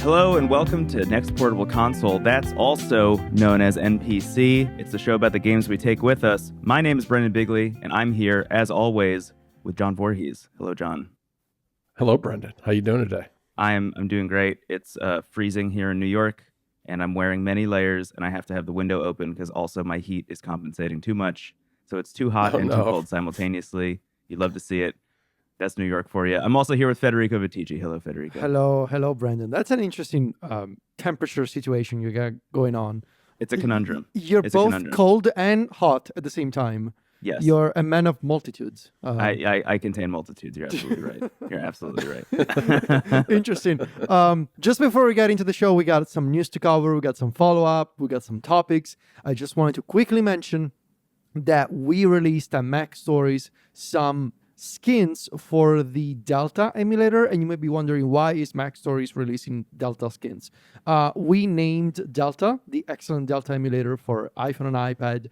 Hello and welcome to Next Portable Console. That's also known as NPC. It's the show about the games we take with us. My name is Brendon Bigley, and I'm here, as always, with John Voorhees. Hello, John. Hello, Brendon. How you doing today? I'm doing great. It's freezing here in New York, and I'm wearing many layers, and I have to have the window open because also my heat is compensating too much. So it's too hot and too cold simultaneously. You'd love to see it. That's New York for you. I'm also here with Federico Vittici. Hello, Federico. Hello, Brendon. That's an interesting temperature situation you got going on. It's a conundrum. You're both cold and hot at the same time. Yes. You're a man of multitudes. I contain multitudes. You're absolutely right. You're absolutely right. Interesting. Just before we get into the show, we got some news to cover. We got some follow-up. We got some topics. I just wanted to quickly mention that we released at MacStories some skins for the Delta emulator, and you may be wondering, why is MacStories releasing Delta skins? We named Delta, the excellent Delta emulator for iPhone and iPad,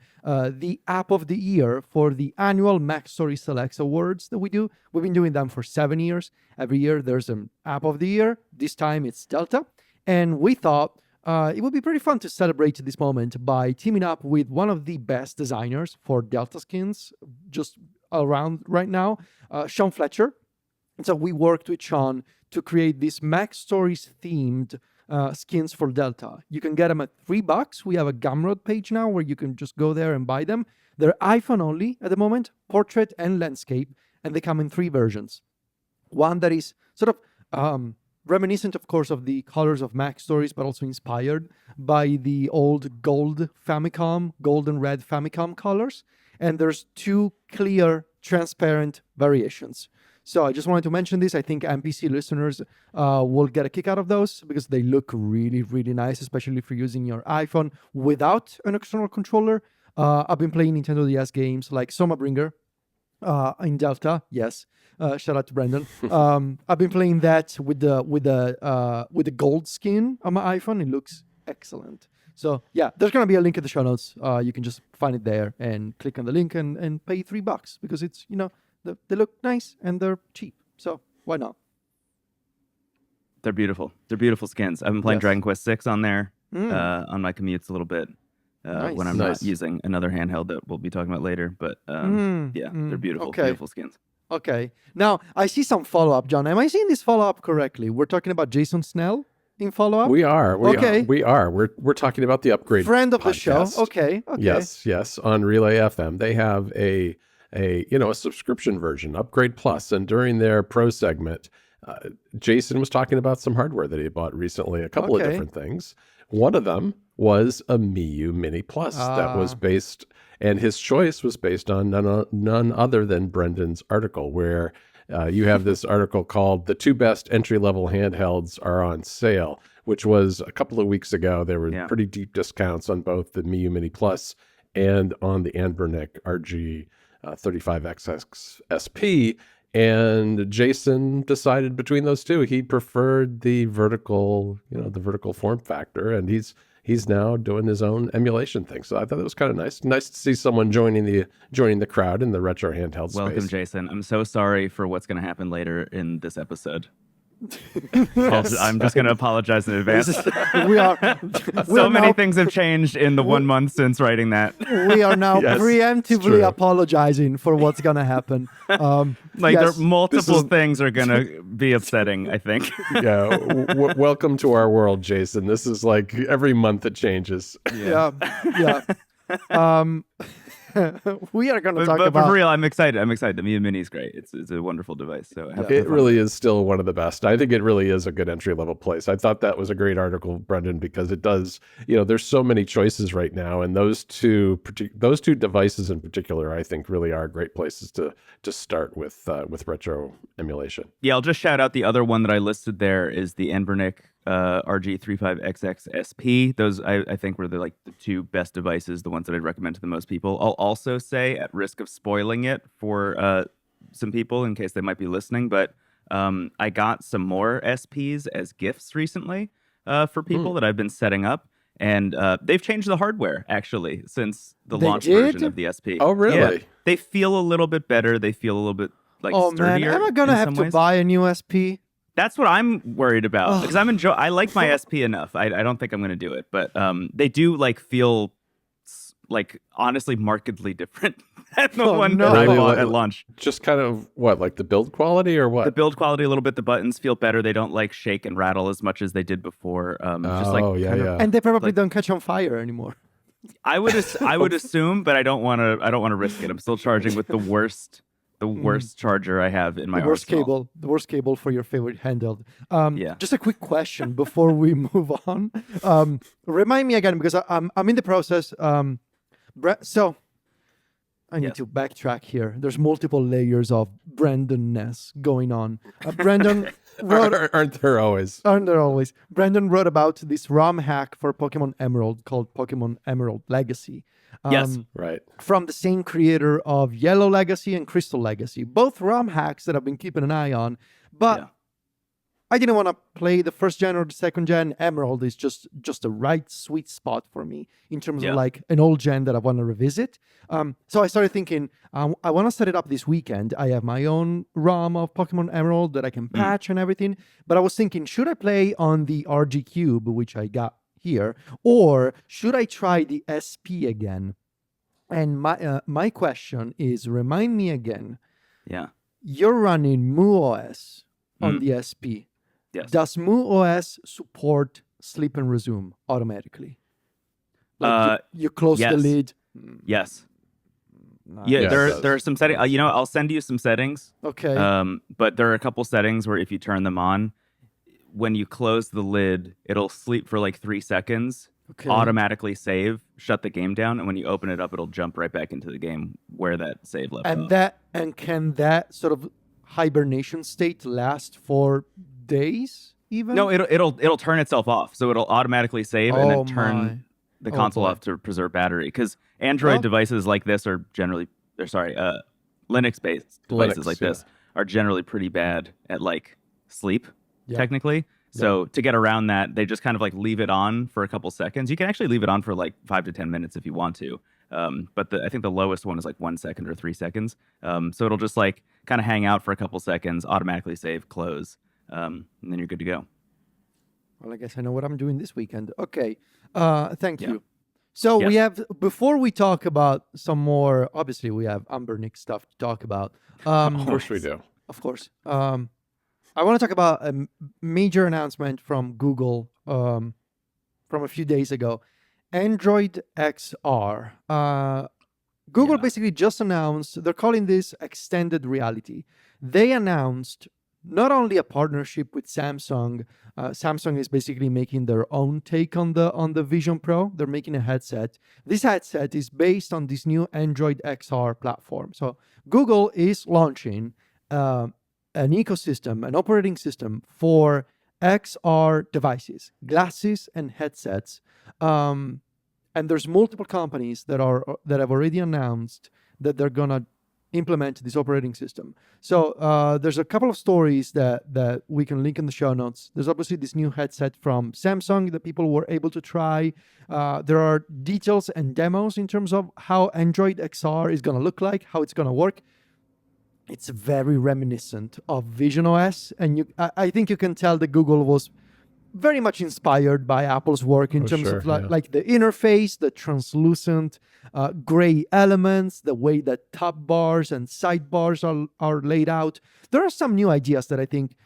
the app of the year for the annual MacStories Selects Awards that we do. We've been doing them for 7 years. Every year there's an app of the year. This time it's Delta, and we thought it would be pretty fun to celebrate this moment by teaming up with one of the best designers for Delta skins just around right now, Sean Fletcher. And so we worked with Sean to create these MacStories themed skins for Delta. You can get them at $3. We have a Gumroad page now where you can just go there and buy them. They're iPhone only at the moment, portrait and landscape, and they come in 3 versions. One that is sort of reminiscent, of course, of the colors of MacStories, but also inspired by the old gold and red Famicom colors. And there's 2 clear, transparent variations. So I just wanted to mention this. I think NPC listeners will get a kick out of those because they look really, really nice, especially if you're using your iPhone without an external controller. I've been playing Nintendo DS games like Somabringer in Delta. Yes, shout out to Brendon. I've been playing that with the gold skin on my iPhone. It looks excellent. So yeah, there's going to be a link in the show notes. You can just find it there and click on the link and pay $3 because it's, they look nice and they're cheap. So why not? They're beautiful. They're beautiful skins. I've been playing Dragon Quest VI on there on my commutes a little bit when I'm not using another handheld that we'll be talking about later. But they're beautiful, beautiful skins. Okay. Now, I see some follow-up, John. Am I seeing this follow-up correctly? We're talking about Jason Snell in follow-up? We are. We are. We're talking about the Upgrade friend of podcast. The show. Okay. Yes. On Relay FM, they have a subscription version, Upgrade Plus, and during their Pro segment, Jason was talking about some hardware that he bought recently. A couple of different things. One of them was a Miyoo Mini Plus that was based, and his choice was based on none other than Brendon's article, where you have this article called "The 2 Best Entry-Level Handhelds Are on Sale," which was a couple of weeks ago. There were pretty deep discounts on both the Miyoo Mini Plus and on the Anbernic RG35XX SP. And Jason decided between those two, he preferred the vertical, the vertical form factor, and he's now doing his own emulation thing. So I thought that was kind of nice. Nice to see someone joining the crowd in the retro handheld space. Welcome, Jason. I'm so sorry for what's going to happen later in this episode. I'm just going to apologize in advance. So many things have changed in the 1 month since writing that. We are now preemptively apologizing for what's going to happen. There are multiple things are going to be upsetting, I think. Yeah. Welcome to our world, Jason. This is like every month it changes. Yeah. We are going to talk about... But for real, I'm excited. The Miyoo Mini is great. It's a wonderful device. So it really is still one of the best. I think it really is a good entry-level place. I thought that was a great article, Brendon, because it does, there's so many choices right now, and those two devices in particular, I think, really are great places to start with retro emulation. Yeah, I'll just shout out the other one that I listed there is the Anbernic RG35XX SP. Those I think were the 2 best devices, the ones that I'd recommend to the most people. I'll also say, at risk of spoiling it for some people in case they might be listening, but I got some more SPs as gifts recently for people that I've been setting up, and they've changed the hardware actually since the launch version of the SP. Oh, really? Yeah, they feel a little bit better. They feel a little bit sturdier. Man, am I gonna have to buy a new SP? That's what I'm worried about because I like my SP enough. I don't think I'm going to do it, but they do like feel like honestly markedly different than the one that I bought at launch. Just kind of what, like the build quality or what? The build quality a little bit. The buttons feel better. They don't like shake and rattle as much as they did before. And they probably don't catch on fire anymore. I would assume, but I don't want to risk it. I'm still charging with the worst charger I have in my arsenal. The worst cable for your favorite handheld. Yeah. Just a quick question before we move on. Remind me again, because I'm in the process. So I need to backtrack here. There's multiple layers of Brendon-ness going on. Brendon wrote, aren't there always? Brendon wrote about this ROM hack for Pokemon Emerald called Pokemon Emerald Legacy. Yes, right. From the same creator of Yellow Legacy and Crystal Legacy, both ROM hacks that I've been keeping an eye on. But I didn't want to play the first gen or the second gen. Emerald is just the right sweet spot for me in terms of like an old gen that I want to revisit. So I started thinking, I want to set it up this weekend. I have my own ROM of Pokemon Emerald that I can patch and everything. But I was thinking, should I play on the RG Cube, which I got here, or should I try the SP again? And my question is, remind me again. Yeah. You're running Miyoo OS on the SP. Yes. Does Miyoo OS support sleep and resume automatically? Like you close the lid. Yes. Nice. Yeah, there are some settings. I'll send you some settings. Okay. But there are a couple settings where if you turn them on, when you close the lid, it'll sleep for like 3 seconds, automatically save, shut the game down, and when you open it up, it'll jump right back into the game where that save left off. And can that sort of hibernation state last for days even? No, it'll turn itself off, so it'll automatically save and then turn the console off to preserve battery. Because Android devices like this are generally, Linux-based devices like this are generally pretty bad at like sleep. Technically. So to get around that, they just kind of like leave it on for a couple seconds. You can actually leave it on for like 5 to 10 minutes if you want to. But I think the lowest one is like 1 second or 3 seconds. So it'll just like kind of hang out for a couple seconds, automatically save, close, and then you're good to go. Well, I guess I know what I'm doing this weekend. Okay. Thank you. So we have, before we talk about some more, obviously we have Anbernic stuff to talk about. Of course we do. Of course. I want to talk about a major announcement from Google from a few days ago. Android XR. Google basically just announced, they're calling this extended reality. They announced not only a partnership with Samsung. Samsung is basically making their own take on the Vision Pro. They're making a headset. This headset is based on this new Android XR platform. So Google is launching an ecosystem, an operating system for XR devices, glasses and headsets. And there's multiple companies that have already announced that they're gonna implement this operating system. So there's a couple of stories that we can link in the show notes. There's obviously this new headset from Samsung that people were able to try. There are details and demos in terms of how Android XR is gonna look like, how it's gonna work. It's very reminiscent of Vision OS, and I think you can tell that Google was very much inspired by Apple's work in terms of like the interface, the translucent gray elements, the way that top bars and sidebars are laid out. There are some new ideas that I think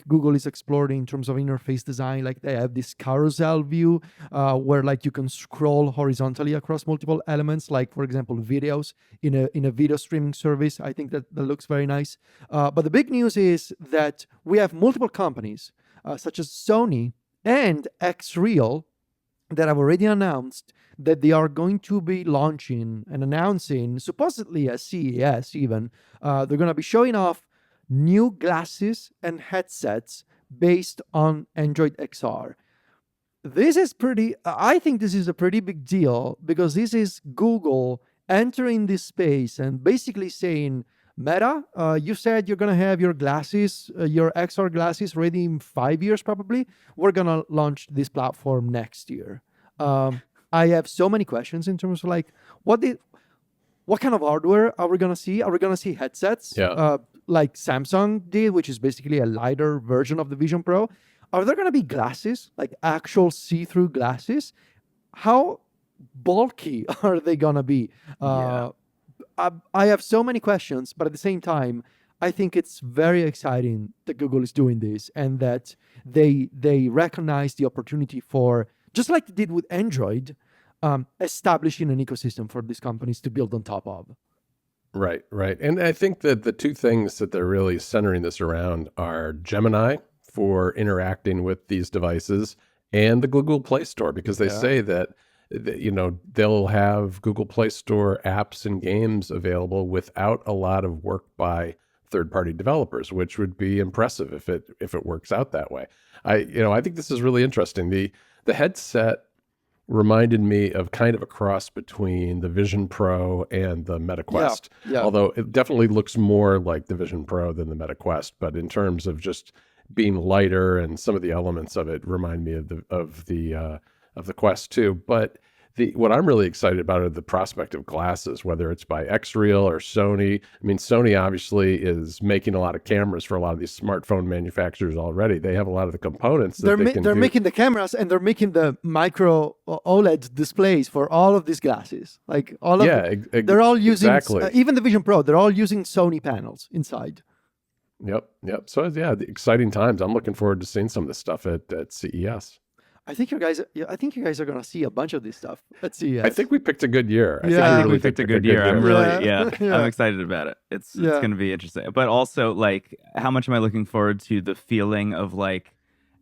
Google is exploring in terms of interface design. Like they have this carousel view where like you can scroll horizontally across multiple elements, like for example videos in a video streaming service. I think that looks very nice. But the big news is that we have multiple companies such as Sony and XREAL that have already announced that they are going to be launching and announcing, supposedly at CES even, they're going to be showing off new glasses and headsets based on Android XR. I think this is a pretty big deal because this is Google entering this space and basically saying, Meta, you said you're going to have your glasses, your XR glasses ready in 5 years probably. We're going to launch this platform next year. I have so many questions in terms of like, what kind of hardware are we going to see? Are we going to see headsets? like Samsung did, which is basically a lighter version of the Vision Pro? Are there going to be glasses, like actual see-through glasses? How bulky are they going to be? I have so many questions, but at the same time, I think it's very exciting that Google is doing this and that they recognize the opportunity for, just like they did with Android, establishing an ecosystem for these companies to build on top of. Right, right. And I think that the two things that they're really centering this around are Gemini for interacting with these devices and the Google Play Store, because they say that, they'll have Google Play Store apps and games available without a lot of work by third-party developers, which would be impressive if it works out that way. I think this is really interesting. The headset reminded me of kind of a cross between the Vision Pro and the Meta Quest. Yeah. Although it definitely looks more like the Vision Pro than the Meta Quest, but in terms of just being lighter and some of the elements of it remind me of the Quest too. But what I'm really excited about are the prospect of glasses, whether it's by XREAL or Sony. I mean, Sony obviously is making a lot of cameras for a lot of these smartphone manufacturers already. They have a lot of the components that they're making the cameras, and they're making the micro OLED displays for all of these glasses. Like all of they're all using even the Vision Pro. They're all using Sony panels inside. Yep. So the exciting times. I'm looking forward to seeing some of this stuff at CES. I think you guys are going to see a bunch of this stuff at CES. I think we picked a good year. I think we picked a good year. I'm really, I'm excited about it. It's going to be interesting. But also, like, how much am I looking forward to the feeling of, like,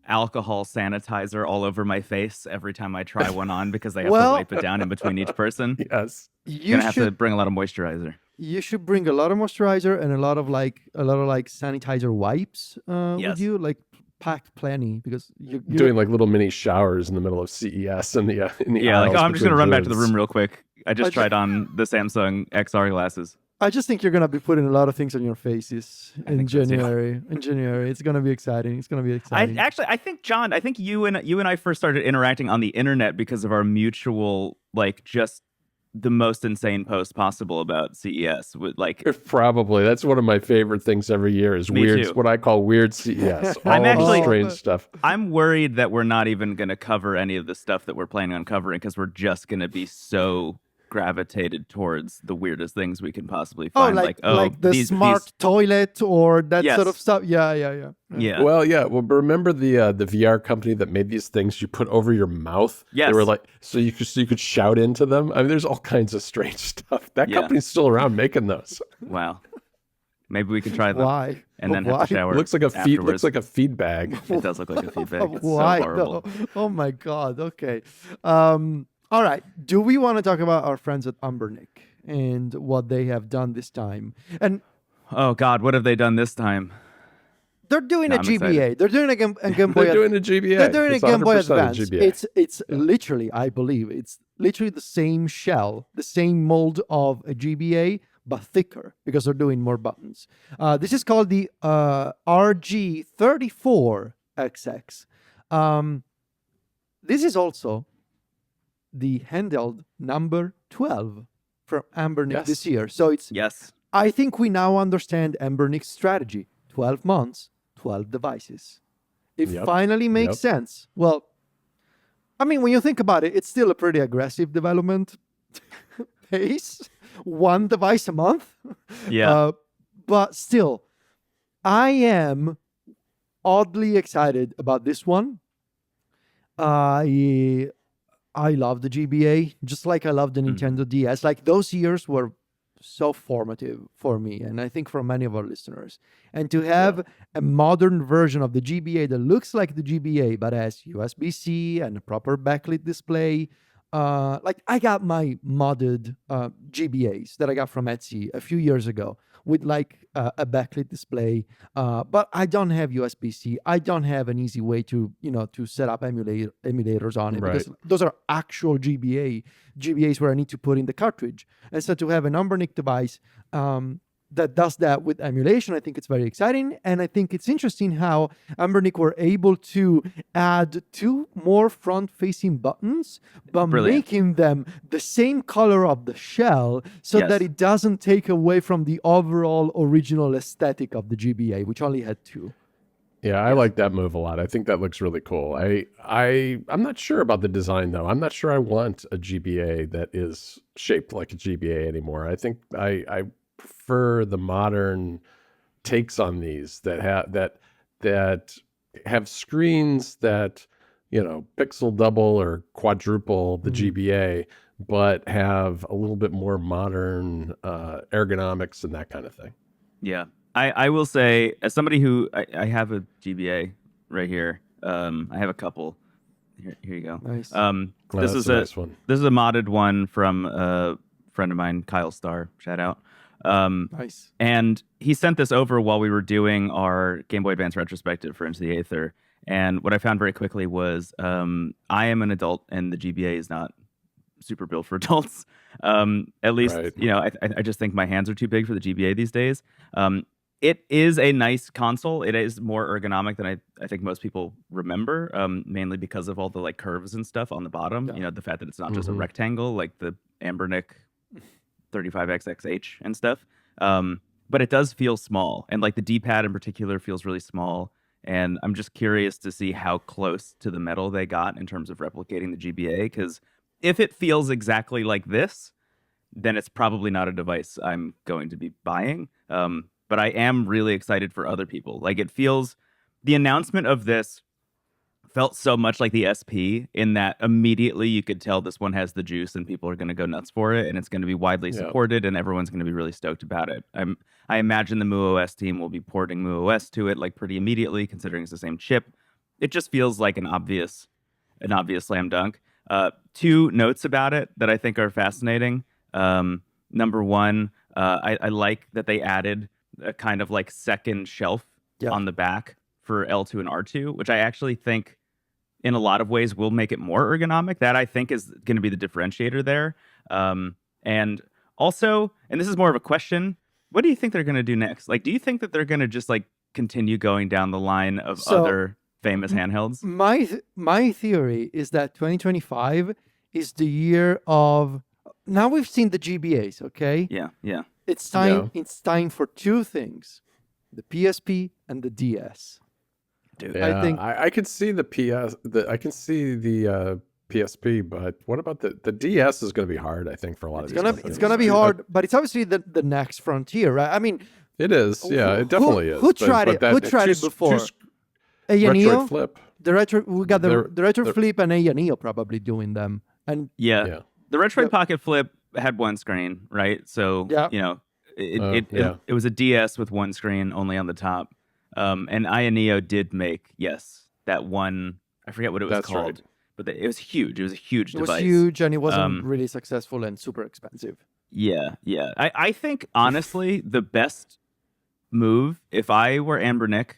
alcohol sanitizer all over my face every time I try one on because I have to wipe it down in between each person? Yes. You're going to have to bring a lot of moisturizer. You should bring a lot of moisturizer and a lot of sanitizer wipes with you, like packed plenty, because you're doing like little mini showers in the middle of CES in the aisles I'm just gonna run back to the room real quick. I just tried on the Samsung XR glasses. I just think you're gonna be putting a lot of things on your faces in January. In January, it's gonna be exciting. I think John, you and I first started interacting on the internet because of our mutual, like, just the most insane post possible about CES. Probably that's one of my favorite things every year is what I call weird CES. Strange stuff. I'm worried that we're not even going to cover any of the stuff that we're planning on covering because we're just going to be so gravitated towards the weirdest things we can possibly find. Like the smart toilet or that sort of stuff. Yeah. Well, remember the VR company that made these things you put over your mouth? Yes. They were like, so you could shout into them. I mean, there's all kinds of strange stuff. That company's still around making those. Wow. Maybe we could try them. Why? And then have to shower. It looks like a feed bag. It does look like a feed bag. It's Why? so horrible. No. Oh my God. Okay. All right. Do we want to talk about our friends at Anbernic and what they have done this time? And oh God, what have they done this time? They're doing a GBA. They're doing a Game Boy. They're doing a GBA. They're doing a Game Boy Advance. GBA. It's literally, I believe, it's literally the same shell, the same mold of a GBA, but thicker because they're doing more buttons. This is called the RG34XX. This is also the handheld number 12 from Anbernic this year. So it's I think we now understand Anbernic's strategy. 12 months, 12 devices. It finally makes sense. Well, I mean, when you think about it, it's still a pretty aggressive development pace. One device a month. Yeah. But still, I am oddly excited about this one. I love the GBA, just like I love the Nintendo DS. Like, those years were so formative for me, and I think for many of our listeners. And to have a modern version of the GBA that looks like the GBA, but has USB-C and a proper backlit display. Like, I got my modded GBAs that I got from Etsy a few years ago with like a backlit display, but I don't have USB-C. I don't have an easy way to set up emulators on it, because those are actual GBAs where I need to put in the cartridge. And so to have an Anbernic device that does that with emulation. I think it's very exciting. And I think it's interesting how Anbernic were able to add 2 more front-facing buttons, but Brilliant. making them the same color of the shell so Yes. that it doesn't take away from the overall original aesthetic of the GBA, which only had 2. Yeah, I like that move a lot. I think that looks really cool. I'm not sure about the design though. I'm not sure I want a GBA that is shaped like a GBA anymore. I think I prefer the modern takes on these that have screens that, pixel double or quadruple the GBA, but have a little bit more modern ergonomics and that kind of thing. Yeah. I will say, as somebody who I have a GBA right here. I have a couple. Here you go. Nice. This is a nice one. This is a modded one from a friend of mine, Kyle Starr. Shout out. Nice. And he sent this over while we were doing our Game Boy Advance retrospective for Into the Aether. And what I found very quickly was I am an adult, and the GBA is not super built for adults. At least, Right. I just think my hands are too big for the GBA these days. It is a nice console. It is more ergonomic than I think most people remember, mainly because of all the curves and stuff on the bottom. Yeah. The fact that it's not just a rectangle like the Anbernic 35XXH and stuff. But it does feel small, and the D-pad in particular feels really small. And I'm just curious to see how close to the metal they got in terms of replicating the GBA, because if it feels exactly like this, then it's probably not a device I'm going to be buying. But I am really excited for other people. The announcement of this felt so much like the SP, in that immediately you could tell this one has the juice and people are going to go nuts for it, and it's going to be widely supported, and everyone's going to be really stoked about it. I imagine the Miyoo OS team will be porting Miyoo OS to it pretty immediately, considering it's the same chip. It just feels like an obvious slam dunk. 2 notes about it that I think are fascinating. Number one, I like that they added a kind of second shelf on the back for L2 and R2, which I actually think in a lot of ways will make it more ergonomic. That I think is going to be the differentiator there. And also, and this is more of a question, what do you think they're going to do next? Do you think that they're going to just continue going down the line of other famous handhelds? My theory is that 2025 is the year of... Now we've seen the GBAs, okay? Yeah. It's time. Yeah. It's time for 2 things: the PSP and the DS. Dude, yeah, I think I could see the PSP, but what about the DS? Is going to be hard, I think, for a lot of these companies. It's gonna be hard, but it's obviously the next frontier, right? I mean, it is. Yeah, it definitely is. Who tried it? Who tried it before? Retroid Flip. We got the Retro Flip and A&E probably doing them. And yeah. The Retroid Pocket Flip had one screen, right? So it was a DS with one screen only on the top. And Ioneo did make that one. I forget what it was called, right. But it was huge. It was a huge device. It was huge, and it wasn't really successful and super expensive. Yeah. I think honestly the best move, if I were Anbernic,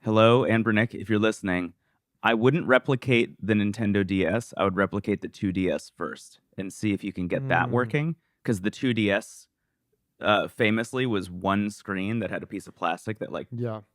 hello Anbernic, if you're listening, I wouldn't replicate the Nintendo DS. I would replicate the 2DS first and see if you can get that working, because the 2DS famously was one screen that had a piece of plastic that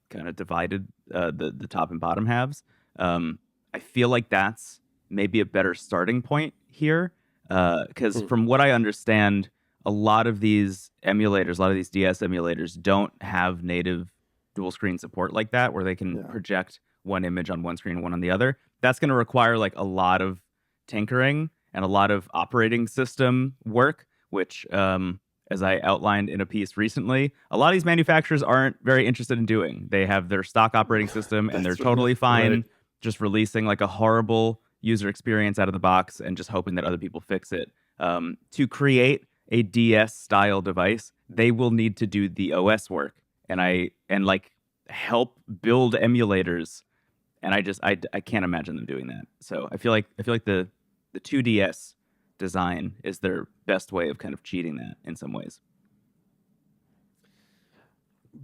kind of divided the top and bottom halves. I feel like that's maybe a better starting point here, because from what I understand, a lot of these emulators, a lot of these DS emulators don't have native dual screen support like that, where they can project one image on one screen and one on the other. That's going to require a lot of tinkering and a lot of operating system work, which as I outlined in a piece recently, a lot of these manufacturers aren't very interested in doing. They have their stock operating system and they're totally fine just releasing a horrible user experience out of the box and just hoping that other people fix it. To create a DS style device, they will need to do the OS work and help build emulators. And I can't imagine them doing that. So I feel like the 2DS design is their best way of kind of cheating that in some ways.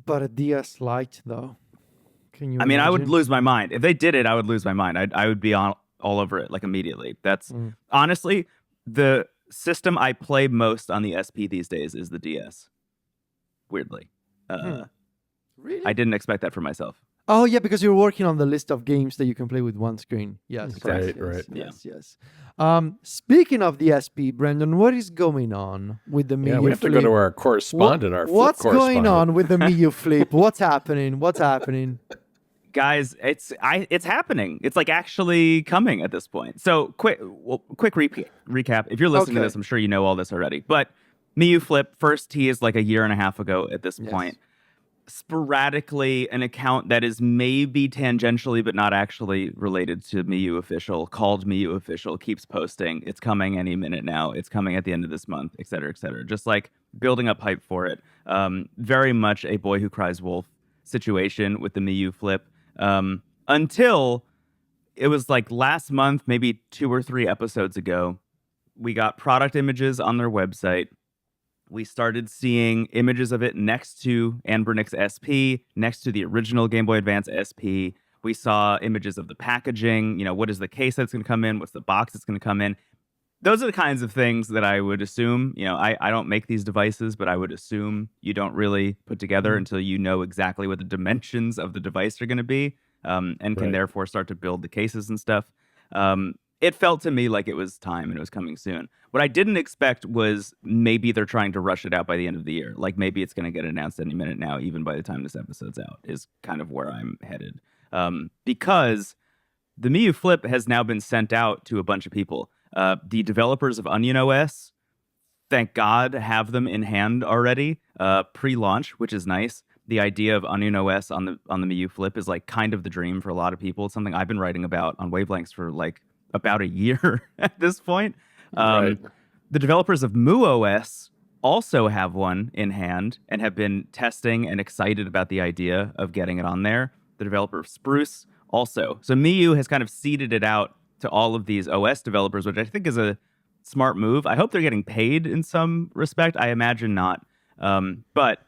But a DS Lite, though, can you? I would lose my mind if they did it. I would lose my mind. I would be all over it immediately. That's honestly the system I play most on the SP these days is the DS. weirdly. Really? I didn't expect that for myself. Oh yeah, because you're working on the list of games that you can play with one screen. Yes, Exactly. Right. yes. Speaking of the SP, Brendon, what is going on with the Miyoo Yeah, we have Flip? to go to our correspondent, our Flip What's correspondent. going on with the Miyoo Flip? What's happening? What's happening? Guys, it's happening. It's like actually coming at this point. So quick recap. If you're listening to Okay. this, I'm sure you know all this already. But Miyoo Flip first teased like a year and a half ago at this Yes. point. Sporadically, an account that is maybe tangentially but not actually related to Miyoo Official, called Miyoo Official, keeps posting. It's coming any minute now. It's coming at the end of this month, et cetera, et cetera. Just like building up hype for it. Very much a boy who cries wolf situation with the Miyoo Flip. Until it was like last month, maybe 2 or 3 episodes ago, we got product images on their website. We started seeing images of it next to Anbernic's SP, next to the original Game Boy Advance SP. We saw images of the packaging. What is the case that's going to come in? What's the box that's going to come in? Those are the kinds of things that I would assume. I don't make these devices, but I would assume you don't really put together until you know exactly what the dimensions of the device are going to be, and can Right. therefore start to build the cases and stuff. It felt to me like it was time and it was coming soon. What I didn't expect was maybe they're trying to rush it out by the end of the year. Like maybe it's going to get announced any minute now, even by the time this episode's out, is kind of where I'm headed. Because the Miyoo Flip has now been sent out to a bunch of people. The developers of Onion OS, thank God, have them in hand already, pre-launch, which is nice. The idea of Onion OS on the Miyoo Flip is like kind of the dream for a lot of people. It's something I've been writing about on Wavelengths for like about a year at this point. Right. The developers of Moo OS also have one in hand and have been testing and excited about the idea of getting it on there. The developer of Spruce also. So Miyoo has kind of seeded it out to all of these OS developers, which I think is a smart move. I hope they're getting paid in some respect. I imagine not. But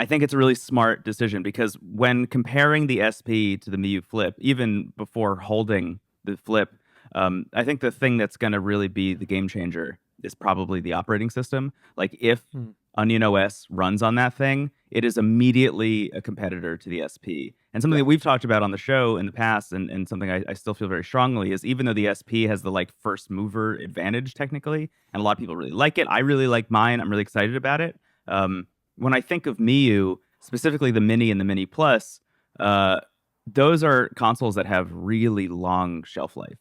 I think it's a really smart decision because when comparing the SP to the Miyoo Flip, even before holding the Flip, I think the thing that's going to really be the game changer is probably the operating system. Like if Onion OS runs on that thing, it is immediately a competitor to the SP. And something that we've talked about on the show in the past, and something I still feel very strongly, is even though the SP has the like first mover advantage technically, and a lot of people really like it, I really like mine. I'm really excited about it. When I think of Miyoo, specifically the Mini and the Mini Plus, those are consoles that have really long shelf life.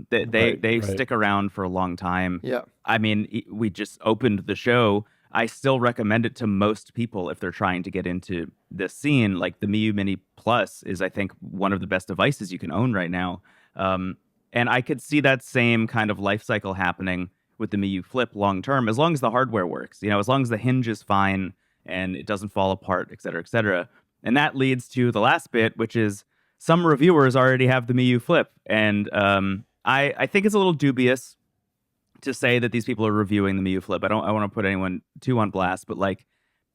They stick around for a long time. Yeah. I mean, we just opened the show. I still recommend it to most people if they're trying to get into this scene. Like the Miyoo Mini Plus is, I think, one of the best devices you can own right now. And I could see that same kind of life cycle happening with the Miyoo Flip long term, as long as the hardware works. As long as the hinge is fine and it doesn't fall apart, et cetera, et cetera. And that leads to the last bit, which is some reviewers already have the Miyoo Flip. And I think it's a little dubious to say that these people are reviewing the Miyoo Flip. I want to put anyone too on blast, but like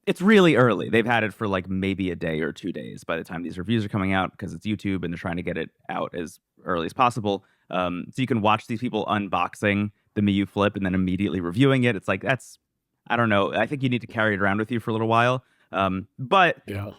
it's really early. They've had it for like maybe a day or 2 days by the time these reviews are coming out because it's YouTube and they're trying to get it out as early as possible. So you can watch these people unboxing the Miyoo Flip and then immediately reviewing it. It's like, I don't know. I think you need to carry it around with you for a little while. But Yeah.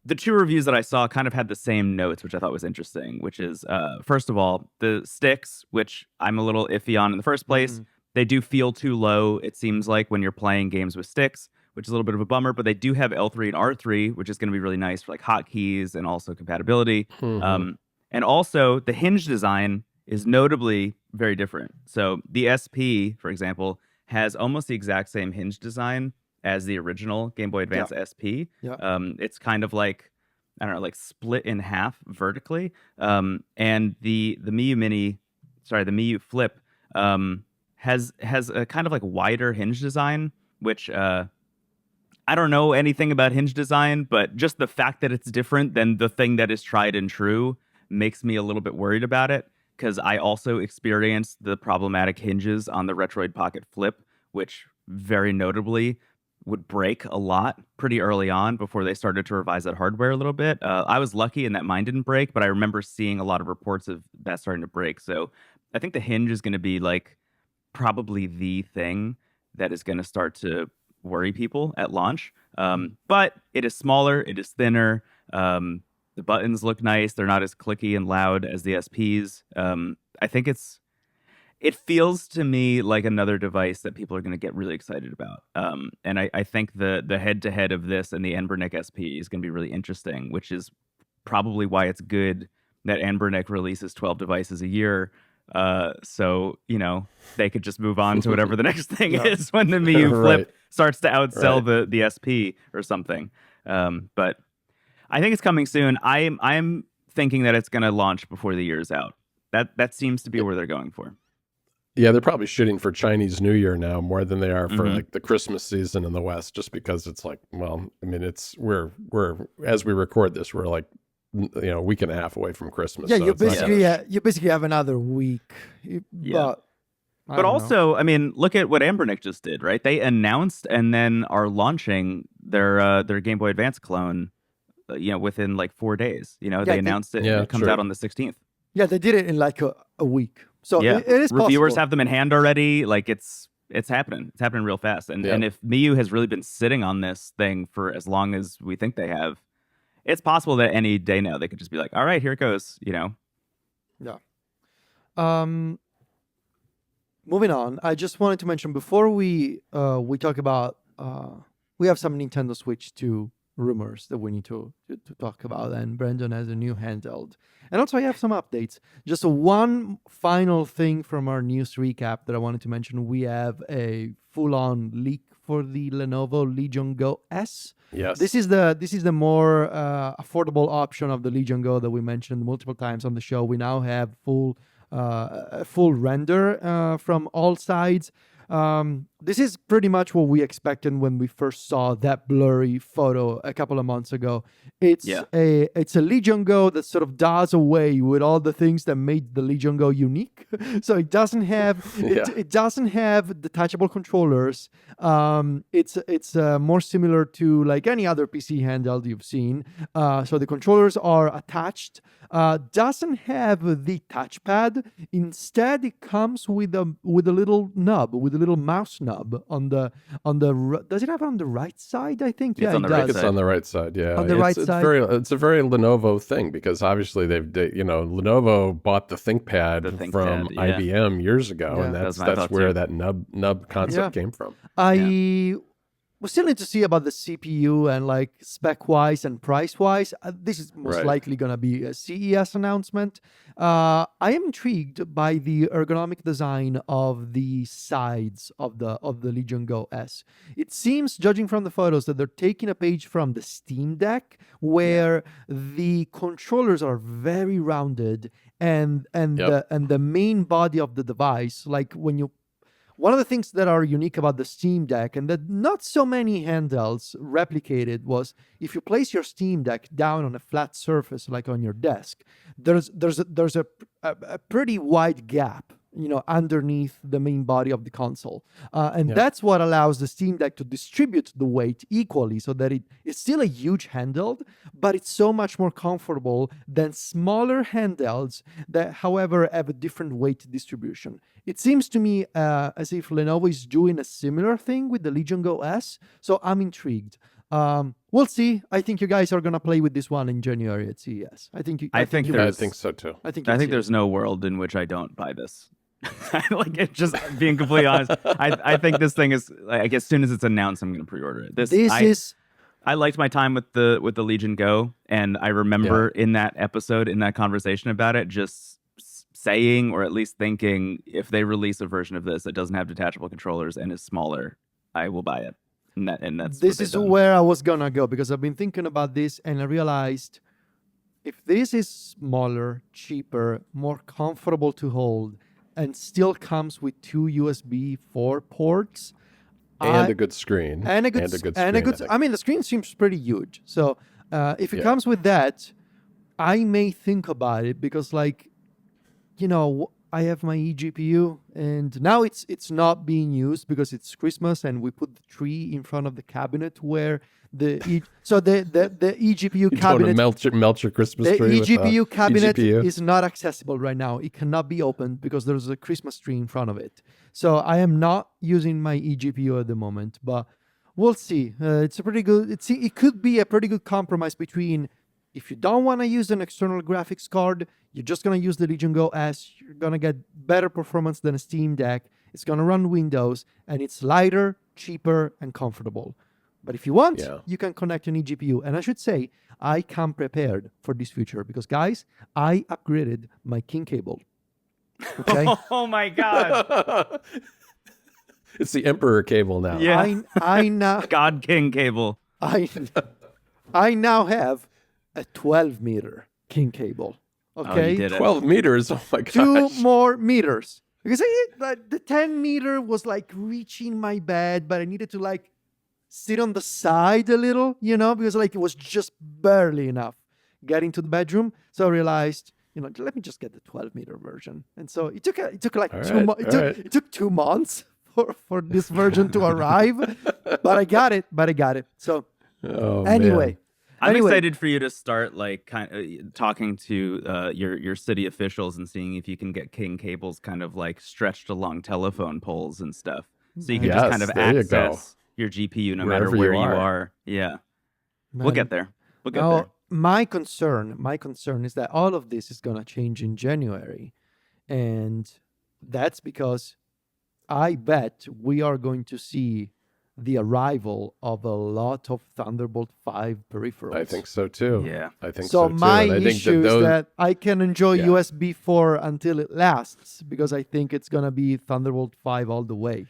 the 2 reviews that I saw kind of had the same notes, which I thought was interesting, which is, first of all, the sticks, which I'm a little iffy on in the first place. They do feel too low, it seems like, when you're playing games with sticks, which is a little bit of a bummer, but they do have L3 and R3, which is going to be really nice for like hotkeys and also compatibility. And also, the hinge design is notably very different. So the SP, for example, has almost the exact same hinge design as the original Game Boy Advance SP. Yeah. It's kind of like, I don't know, like split in half vertically. And the Miyoo Flip has a kind of like wider hinge design, which I don't know anything about hinge design, but just the fact that it's different than the thing that is tried and true makes me a little bit worried about it, because I also experienced the problematic hinges on the Retroid Pocket Flip, which very notably would break a lot pretty early on before they started to revise that hardware a little bit. I was lucky in that mine didn't break, but I remember seeing a lot of reports of that starting to break. So I think the hinge is going to be like probably the thing that is going to start to worry people at launch. But it is smaller, it is thinner. The buttons look nice. They're not as clicky and loud as the SPs. I think it feels to me like another device that people are going to get really excited about. And I think the head-to-head of this and the Anbernic SP is going to be really interesting, which is probably why it's good that Anbernic releases 12 devices a year. So, they could just move on to whatever the next thing is when the Miyoo Flip starts to outsell the SP or something. But I think it's coming soon. I'm thinking that it's going to launch before the year's out. That seems to be where they're going for. Yeah, they're probably shooting for Chinese New Year now more than they are for like the Christmas season in the West, just because it's like, well, I mean, we're as we record this, we're like, a week and a half away from Christmas. Yeah, so you basically have another week. But also, I mean, look at what Anbernic just did, right? They announced and then are launching their Game Boy Advance clone, within like 4 days. They announced it. And it comes out on the 16th. Yeah, they did it in like a week. So it is reviewers possible. have them in hand already. Like it's happening. It's happening real fast. And if Miyoo has really been sitting on this thing for as long as we think they have, it's possible that any day now they could just be like, all right, here it goes. Yeah. Moving on, I just wanted to mention before we talk about we have some Nintendo Switch 2 rumors that we need to talk about, and Brendon has a new handheld, and also I have some updates. Just one final thing from our news recap that I wanted to mention: we have a full-on leak for the Lenovo Legion Go S. Yes, this is the more affordable option of the Legion Go that we mentioned multiple times on the show. We now have full render from all sides. This is pretty much what we expected when we first saw that blurry photo a couple of months ago. It's a Legion Go that sort of does away with all the things that made the Legion Go unique. So it doesn't have it doesn't have detachable controllers. It's more similar to like any other PC handheld you've seen. So the controllers are attached. Doesn't have the touchpad. Instead, it comes with a little nub, with a little mouse nub on the does it have it on the right side? I think it's on the right it's on the right side. Yeah, on the right side. It's a very Lenovo thing, because obviously Lenovo bought the ThinkPad from IBM years ago, and that's where that nub concept came from. We still need to see about the CPU and like spec-wise and price-wise. This is most likely going to be a CES announcement. I am intrigued by the ergonomic design of the sides of the Legion Go S. It seems, judging from the photos, that they're taking a page from the Steam Deck, where the controllers are very rounded, and the main body of the device, like when you. One of the things that are unique about the Steam Deck, and that not so many handhelds replicated, was if you place your Steam Deck down on a flat surface, like on your desk, there's a pretty wide gap, underneath the main body of the console, and that's what allows the Steam Deck to distribute the weight equally, so that it's still a huge handheld, but it's so much more comfortable than smaller handhelds that, however, have a different weight distribution. It seems to me as if Lenovo is doing a similar thing with the Legion Go S, so I'm intrigued. We'll see. I think you guys are gonna play with this one in January at CES. I think so too. I think there's no world in which I don't buy this. Like, it's just being completely honest. I think this thing is like, as soon as it's announced, I'm gonna pre-order it. I liked my time with the Legion Go, and I remember in that episode, in that conversation about it, just saying, or at least thinking, if they release a version of this that doesn't have detachable controllers and is smaller, I will buy it. And that's this is where I was gonna go, because I've been thinking about this and I realized if this is smaller, cheaper, more comfortable to hold, and still comes with 2 USB 4 ports and a good screen I mean, the screen seems pretty huge. So if it comes with that, I may think about it, because like, I have my eGPU, and now it's not being used because it's Christmas, and we put the tree in front of the cabinet where the eGPU cabinet. Melt your Christmas the tree. The eGPU cabinet eGPU. is not accessible right now. It cannot be opened because there's a Christmas tree in front of it. So I am not using my eGPU at the moment, but we'll see. It's a pretty good. It could be a pretty good compromise between if you don't want to use an external graphics card, you're just gonna use the Legion Go S. You're gonna get better performance than a Steam Deck. It's gonna run Windows, and it's lighter, cheaper, and comfortable. But if you want, you can connect an eGPU. And I should say, I come prepared for this future because, guys, I upgraded my King cable. Okay. Oh my God. It's the Emperor cable now. Yeah. I now God King cable. I now have a 12-meter King cable. Okay. Oh, you did it. 12 meters. Oh my gosh. 2 more meters. Because the 10-meter was like reaching my bed, but I needed to like sit on the side a little, because like it was just barely enough getting to the bedroom. So I realized, let me just get the 12-meter version. And so it took like it took 2 months for this version to arrive, but I got it. So anyway. Man. I'm excited for you to start like talking to your city officials and seeing if you can get King cables kind of like stretched along telephone poles and stuff, so you can just kind of access your GPU no matter where you are. Yeah, we'll get there. There. My concern is that all of this is gonna change in January, and that's because I bet we are going to see the arrival of a lot of Thunderbolt 5 peripherals. I think so too. Yeah. I think so so too. My and I think issue is that I can enjoy USB 4 until it lasts because I think it's going to be Thunderbolt 5 all the way.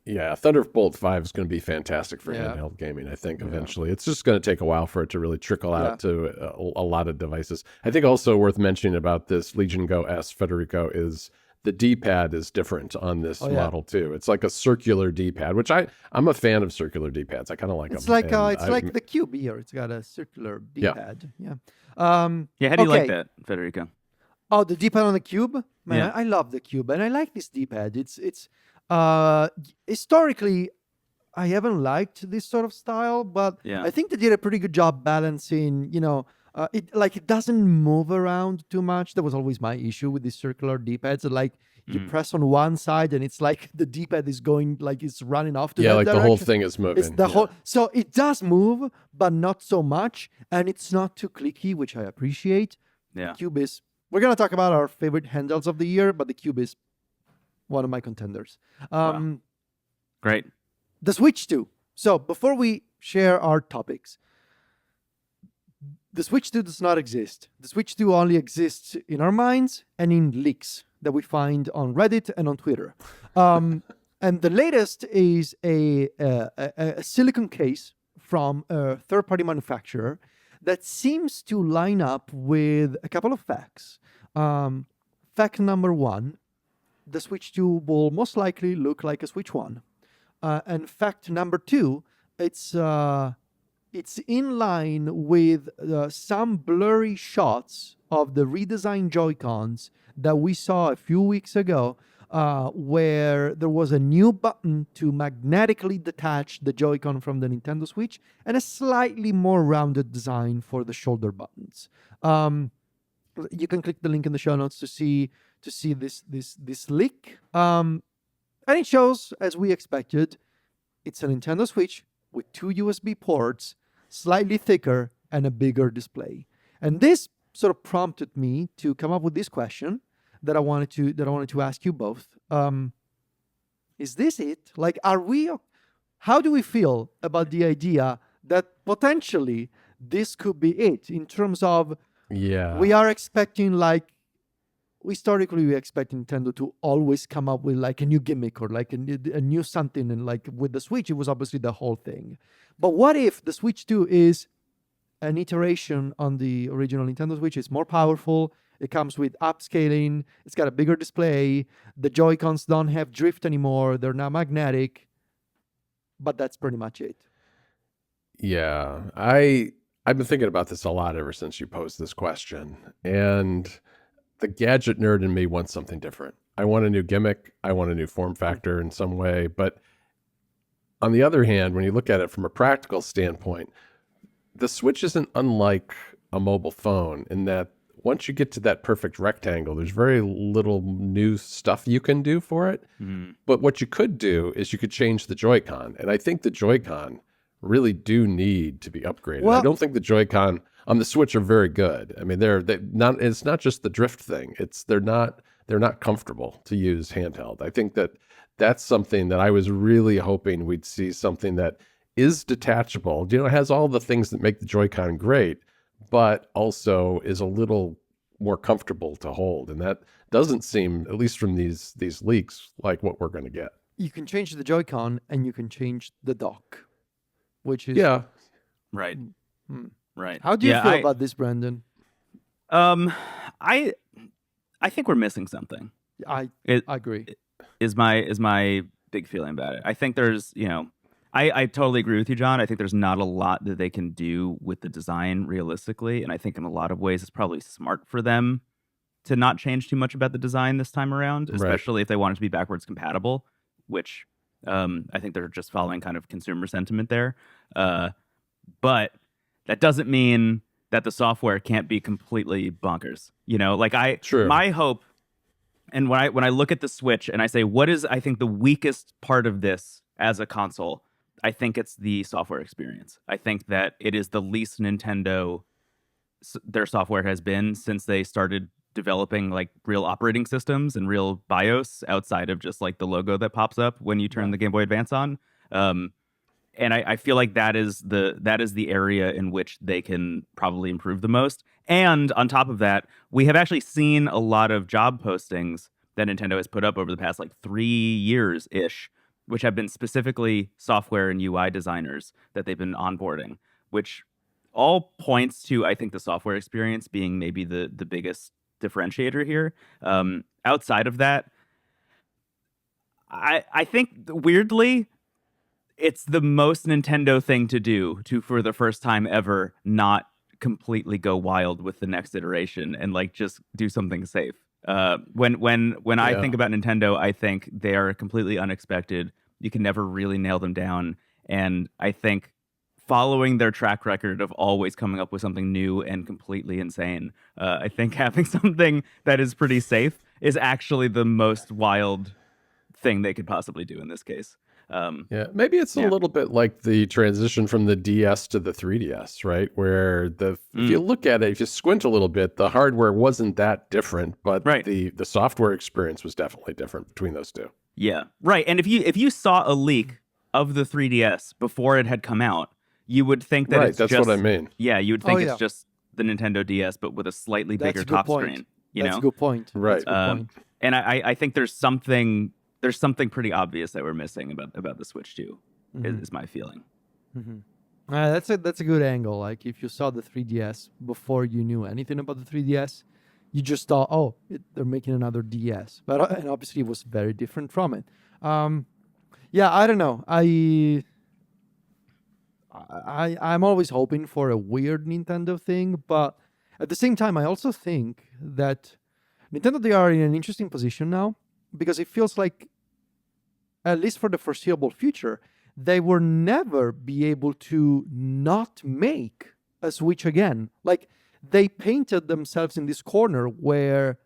Yeah, Thunderbolt 5 is going to be fantastic for handheld gaming, I think, eventually. It's just going to take a while for it to really trickle out to a lot of devices. I think also worth mentioning about this Legion Go S, Federico, is the D-pad is different on this model too. It's like a circular D-pad, which I'm a fan of circular D-pads. I kind of like them. It's like the Cube here. It's got a circular D-pad. Yeah. How do you like that, Federico? Oh, the D-pad on the Cube? Man, Yeah. I love the Cube, and I like this D-pad. It's historically, I haven't liked this sort of style, but I think they did a pretty good job balancing, it doesn't move around too much. That was always my issue with these circular D-pads. Like you press on one side and it's like the D-pad is going, like it's running off to that like direction. the whole thing is moving. It's the whole, so it does move, but not so much. And it's not too clicky, which I appreciate. Yeah. The Cube is, we're going to talk about our favorite handhelds of the year, but the Cube is one of my contenders. Wow. Great. The Switch 2. So before we share our topics, the Switch 2 does not exist. The Switch 2 only exists in our minds and in leaks that we find on Reddit and on Twitter. And the latest is a silicon case from a third-party manufacturer that seems to line up with a couple of facts. Fact number 1, the Switch 2 will most likely look like a Switch 1. And fact number 2, it's in line with some blurry shots of the redesigned Joy-Cons that we saw a few weeks ago, where there was a new button to magnetically detach the Joy-Con from the Nintendo Switch and a slightly more rounded design for the shoulder buttons. You can click the link in the show notes to see this leak. And it shows, as we expected, it's a Nintendo Switch with 2 USB ports, slightly thicker, and a bigger display. And this sort of prompted me to come up with this question that I wanted to ask you both. Is this it? Like, how do we feel about the idea that potentially this could be it in terms of we are expecting historically we expect Nintendo to always come up with like a new gimmick or like a new something, and like with the Switch it was obviously the whole thing. But what if the Switch 2 is an iteration on the original Nintendo Switch? It's more powerful, it comes with upscaling, it's got a bigger display, the Joy-Cons don't have drift anymore, they're now magnetic, but that's pretty much it. Yeah, I've been thinking about this a lot ever since you posed this question, and the gadget nerd in me wants something different. I want a new gimmick. I want a new form factor in some way. But on the other hand, when you look at it from a practical standpoint, the Switch isn't unlike a mobile phone in that once you get to that perfect rectangle, there's very little new stuff you can do for it. But what you could do is you could change the Joy-Con. And I think the Joy-Con really do need to be upgraded. Well, I don't think the Joy-Con on the Switch are very good. I mean, they're not. It's not just the drift thing. They're not comfortable to use handheld. I think that's something that I was really hoping we'd see, something that is detachable. You know, it has all the things that make the Joy-Con great, but also is a little more comfortable to hold. And that doesn't seem, at least from these leaks, like what we're going to get. you can change the Joy-Con and you can change the dock, which is Yeah. Right. Hmm. Right. How do you Yeah, feel about this, Brendon? I think we're missing something. I It agree. is my big feeling about it. I think there's, I totally agree with you, John. I think there's not a lot that they can do with the design realistically, and I think in a lot of ways it's probably smart for them to not change too much about the design this time around, especially if they want it to be backwards compatible, which I think they're just following kind of consumer sentiment there. But that doesn't mean that the software can't be completely bonkers. True. My hope, and when I look at the Switch and I say, what is, I think, the weakest part of this as a console, I think it's the software experience. I think that it is the least Nintendo their software has been since they started developing like real operating systems and real BIOS outside of just like the logo that pops up when you turn the Game Boy Advance on. And I feel like that is the area in which they can probably improve the most. And on top of that, we have actually seen a lot of job postings that Nintendo has put up over the past like 3 years-ish, which have been specifically software and UI designers that they've been onboarding, which all points to, I think, the software experience being maybe the biggest differentiator here. Outside of that, I think weirdly, it's the most Nintendo thing to do to, for the first time ever, not completely go wild with the next iteration and like just do something safe. When I think about Nintendo, I think they are completely unexpected. You can never really nail them down. And I think following their track record of always coming up with something new and completely insane, I think having something that is pretty safe is actually the most wild thing they could possibly do in this case. Maybe it's a little bit like the transition from the DS to the 3DS, right? Where if you look at it, if you squint a little bit, the hardware wasn't that different, but the software experience was definitely different between those two. Yeah, right. And if you saw a leak of the 3DS before it had come out, you would think that it's that's just, what I mean. Yeah, you would think it's just the Nintendo DS, but with a slightly bigger top screen. That's a good point. Right. And I think there's something pretty obvious that we're missing about the Switch 2, is my feeling. That's a good angle. Like if you saw the 3DS before you knew anything about the 3DS, you just thought, they're making another DS. And obviously it was very different from it. I don't know. I'm always hoping for a weird Nintendo thing, but at the same time, I also think that Nintendo, they are in an interesting position now, because it feels like, at least for the foreseeable future, they will never be able to not make a Switch again. Like, they painted themselves in this corner where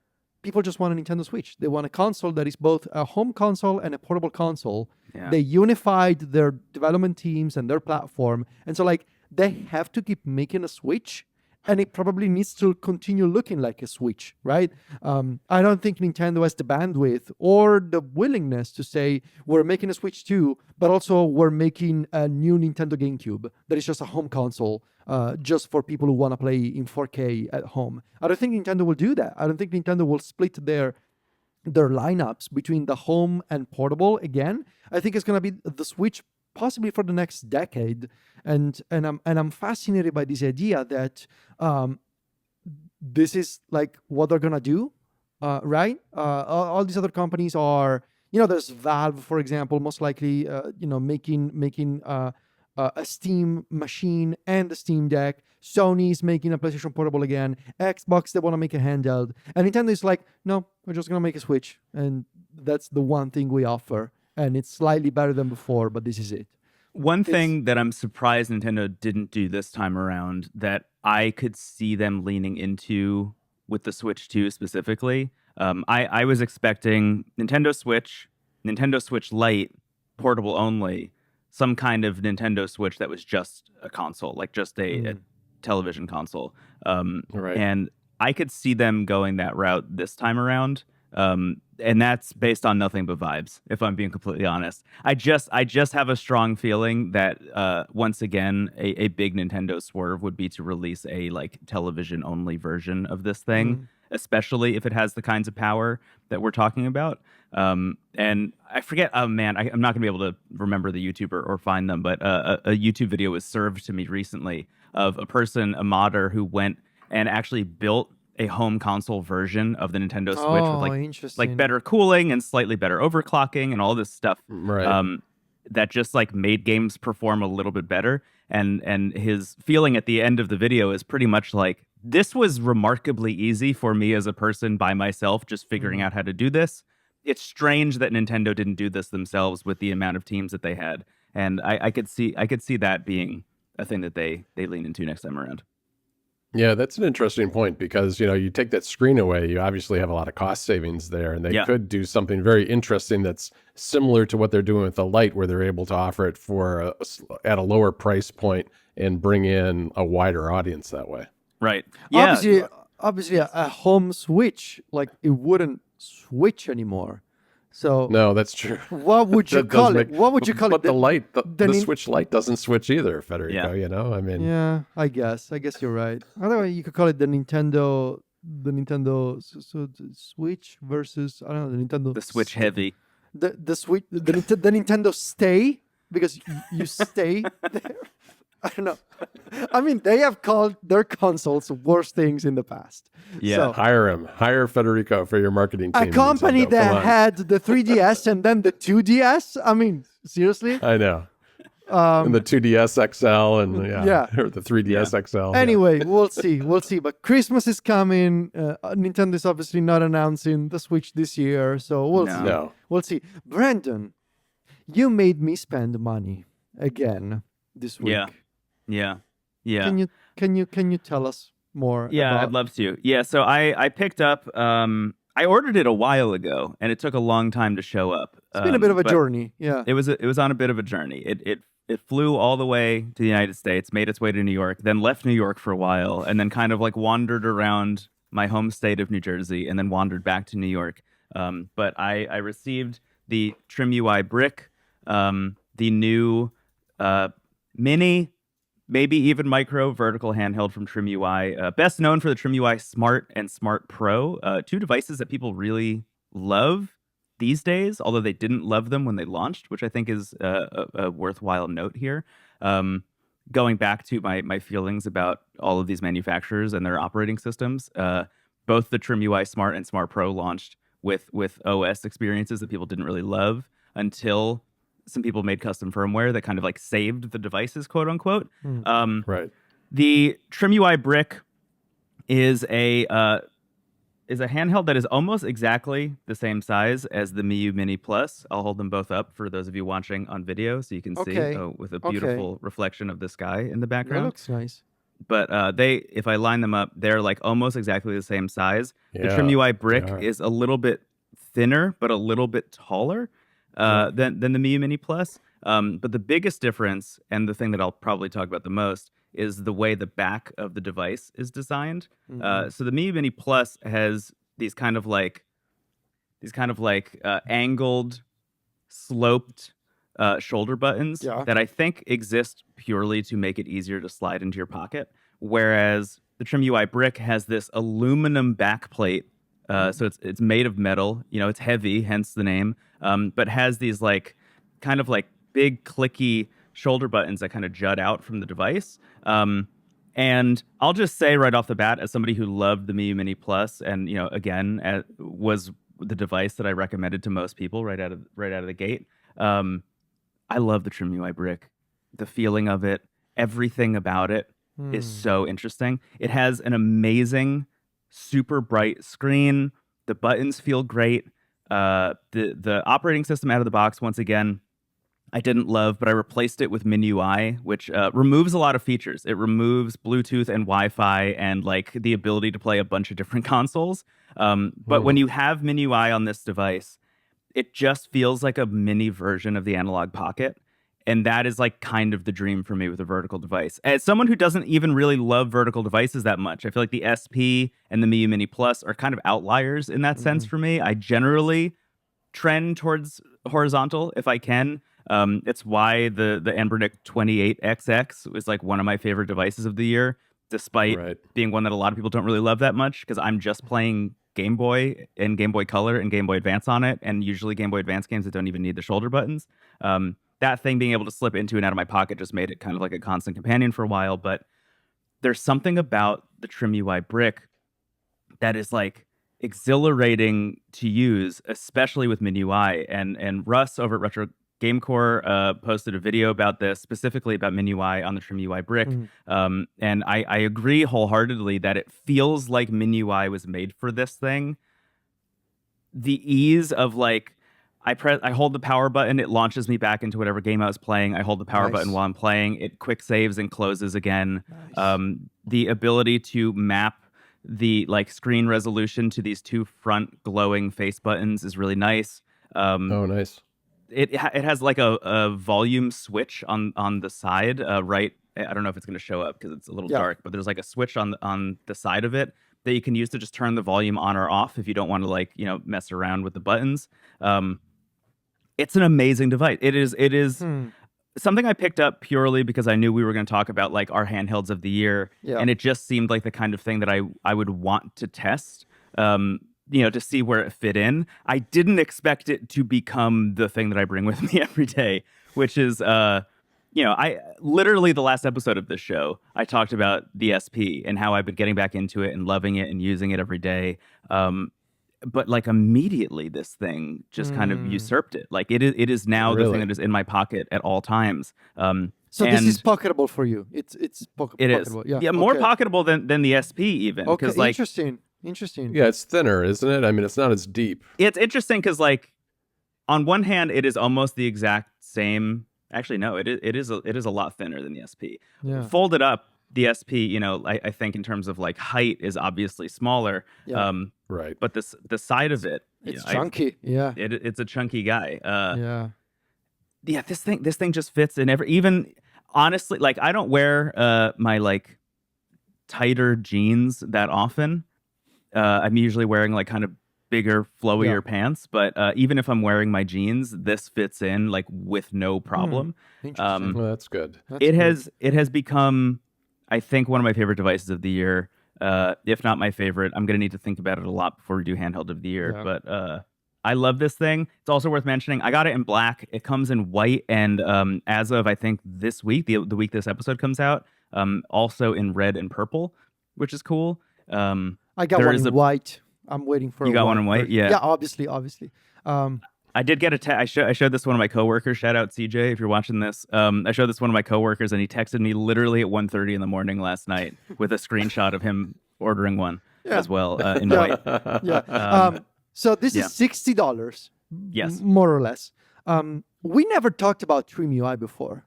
people just want a Nintendo Switch. They want a console that is both a home console and a portable console. Yeah. They unified their development teams and their platform. And so, like, they have to keep making a Switch, and it probably needs to continue looking like a Switch, right? I don't think Nintendo has the bandwidth or the willingness to say, we're making a Switch too, but also we're making a new Nintendo GameCube that is just a home console, just for people who want to play in 4K at home. I don't think Nintendo will do that. I don't think Nintendo will split their lineups between the home and portable again. I think it's going to be the Switch possibly for the next decade, and I'm fascinated by this idea that this is like what they're gonna do, right? All these other companies are, there's Valve, for example, most likely, making a Steam machine and a Steam Deck. Sony's making a PlayStation Portable again. Xbox, they want to make a handheld, and Nintendo is like, no, we're just gonna make a Switch, and that's the one thing we offer. And it's slightly better than before, but this is it. One thing that I'm surprised Nintendo didn't do this time around that I could see them leaning into with the Switch 2 specifically. I was expecting Nintendo Switch Lite, portable only, some kind of Nintendo Switch that was just a console, like just a television console. Right. And I could see them going that route this time around. And that's based on nothing but vibes, if I'm being completely honest. I just have a strong feeling that once again, a big Nintendo swerve would be to release a like television only version of this thing, especially if it has the kinds of power that we're talking about. And I forget, oh man, I'm not gonna be able to remember the YouTuber or find them, but a YouTube video was served to me recently of a modder who went and actually built a home console version of the Nintendo Switch with like better cooling and slightly better overclocking and all this stuff. Right. That just like made games perform a little bit better. And his feeling at the end of the video is pretty much like, this was remarkably easy for me as a person by myself, just figuring out how to do this. It's strange that Nintendo didn't do this themselves with the amount of teams that they had. And I could see that being a thing that they lean into next time around. Yeah, that's an interesting point because, you take that screen away, you obviously have a lot of cost savings there, and they could do something very interesting that's similar to what they're doing with the Lite, where they're able to offer it for at a lower price point and bring in a wider audience that way. Right. Yeah. Obviously a home Switch, like it wouldn't switch anymore. So no, that's true. What would you call it? What would you call it? But the Switch Lite doesn't switch either, Federico. I mean, yeah, I guess you're right. Otherwise, you could call it the Nintendo Switch versus the Switch Heavy, the Switch, the Nintendo Stay, because you stay there. I don't know. I mean, they have called their consoles worse things in the past. Yeah. So, hire Federico for your marketing team. A company Nintendo. that had the 3DS and then the 2DS. I mean, seriously? I know. And the 2DS XL and or the 3DS XL. Anyway, we'll see. But Christmas is coming. Nintendo is obviously not announcing the Switch this year, so we'll see. No. We'll see. Brendon, you made me spend money again this week. Yeah. Can you tell us more? Yeah, I'd love to. Yeah, so I picked up. I ordered it a while ago, and it took a long time to show up. It's been a bit of a journey. Yeah, it was on a bit of a journey. It flew all the way to the United States, made its way to New York, then left New York for a while, and then kind of like wandered around my home state of New Jersey, and then wandered back to New York. But I received the TrimUI Brick, the new mini, maybe even micro vertical handheld from TrimUI, best known for the TrimUI Smart and Smart Pro, two devices that people really love these days, although they didn't love them when they launched, which I think is a worthwhile note here. Going back to my feelings about all of these manufacturers and their operating systems, both the TrimUI Smart and Smart Pro launched with OS experiences that people didn't really love until some people made custom firmware that kind of like saved the devices, quote unquote. Right. The TrimUI Brick is a handheld that is almost exactly the same size as the Miyoo Mini Plus. I'll hold them both up for those of you watching on video so you can see with a beautiful reflection of the sky in the background. That looks nice. But if I line them up, they're like almost exactly the same size. Yeah, the TrimUI Brick is a little bit thinner, but a little bit taller than the Miyoo Mini Plus. But the biggest difference, and the thing that I'll probably talk about the most, is the way the back of the device is designed. So the Miyoo Mini Plus has these kind of like angled, sloped shoulder buttons that I think exist purely to make it easier to slide into your pocket. Whereas the TrimUI Brick has this aluminum backplate. So it's made of metal. It's heavy, hence the name. But has these like kind of like big clicky shoulder buttons that kind of jut out from the device. And I'll just say right off the bat, as somebody who loved the Miyoo Mini Plus, and again was the device that I recommended to most people right out of the gate. I love the TrimUI Brick. The feeling of it, everything about it is so interesting. It has an amazing, super bright screen. The buttons feel great. The operating system out of the box, once again, I didn't love, but I replaced it with MinUI, which removes a lot of features. It removes Bluetooth and Wi-Fi and like the ability to play a bunch of different consoles. But when you have MinUI on this device, it just feels like a mini version of the Analog Pocket. And that is like kind of the dream for me with a vertical device. As someone who doesn't even really love vertical devices that much, I feel like the SP and the Miyoo Mini Plus are kind of outliers in that sense for me. I generally trend towards horizontal if I can. It's why the Anbernic 28XX was like one of my favorite devices of the year, despite being one that a lot of people don't really love that much, because I'm just playing Game Boy and Game Boy Color and Game Boy Advance on it, and usually Game Boy Advance games that don't even need the shoulder buttons. That thing being able to slip into and out of my pocket just made it kind of like a constant companion for a while. But there's something about the TrimUI Brick that is like exhilarating to use, especially with MinUI. And Russ over at Retro Gamecore posted a video about this, specifically about MinUI on the TrimUI Brick. And I agree wholeheartedly that it feels like MinUI was made for this thing. The ease of like, I hold the power button, it launches me back into whatever game I was playing. I hold the power button while I'm playing, it quick saves and closes again. The ability to map the like screen resolution to these two front glowing face buttons is really nice. Nice. It has like a volume switch on the side, right? I don't know if it's going to show up because it's a little dark, but there's like a switch on the side of it that you can use to just turn the volume on or off if you don't want to like, mess around with the buttons. It's an amazing device. It is something I picked up purely because I knew we were going to talk about like our handhelds of the year, and it just seemed like the kind of thing that I would want to test. To see where it fit in. I didn't expect it to become the thing that I bring with me every day, which is, I literally the last episode of this show, I talked about the SP and how I've been getting back into it and loving it and using it every day. But like immediately this thing just kind of usurped it. Like it is now the thing that is in my pocket at all times. So this is pocketable for you. It's pocketable. Yeah, more pocketable than the SP even. Okay, like, Interesting. Yeah, it's thinner, isn't it? I mean, it's not as deep. It's interesting because, like, on one hand, it is almost the exact same. Actually, no, it is a lot thinner than the SP. Yeah. Folded up, the SP, I think in terms of like height is obviously smaller. Yeah. Right. But the side of it, it's chunky. It's a chunky guy. Yeah. This thing just fits in even honestly, like I don't wear my like tighter jeans that often. I'm usually wearing like kind of bigger, flowier pants, but even if I'm wearing my jeans, this fits in like with no problem. Interesting. Well, that's good. It has become, I think, one of my favorite devices of the year, if not my favorite. I'm gonna need to think about it a lot before we do handheld of the year, but I love this thing. It's also worth mentioning, I got it in black. It comes in white, and as of I think this week, the week this episode comes out, also in red and purple, which is cool. I got one in white. I'm waiting for. You got one in white, yeah. Obviously. I did get I showed this to one of my coworkers. Shout out CJ if you're watching this. I showed this to one of my coworkers, and he texted me literally at 1:30 in the morning last night with a screenshot of him ordering one as well in white. So this is $60. Yes, more or less. We never talked about TrimUI before.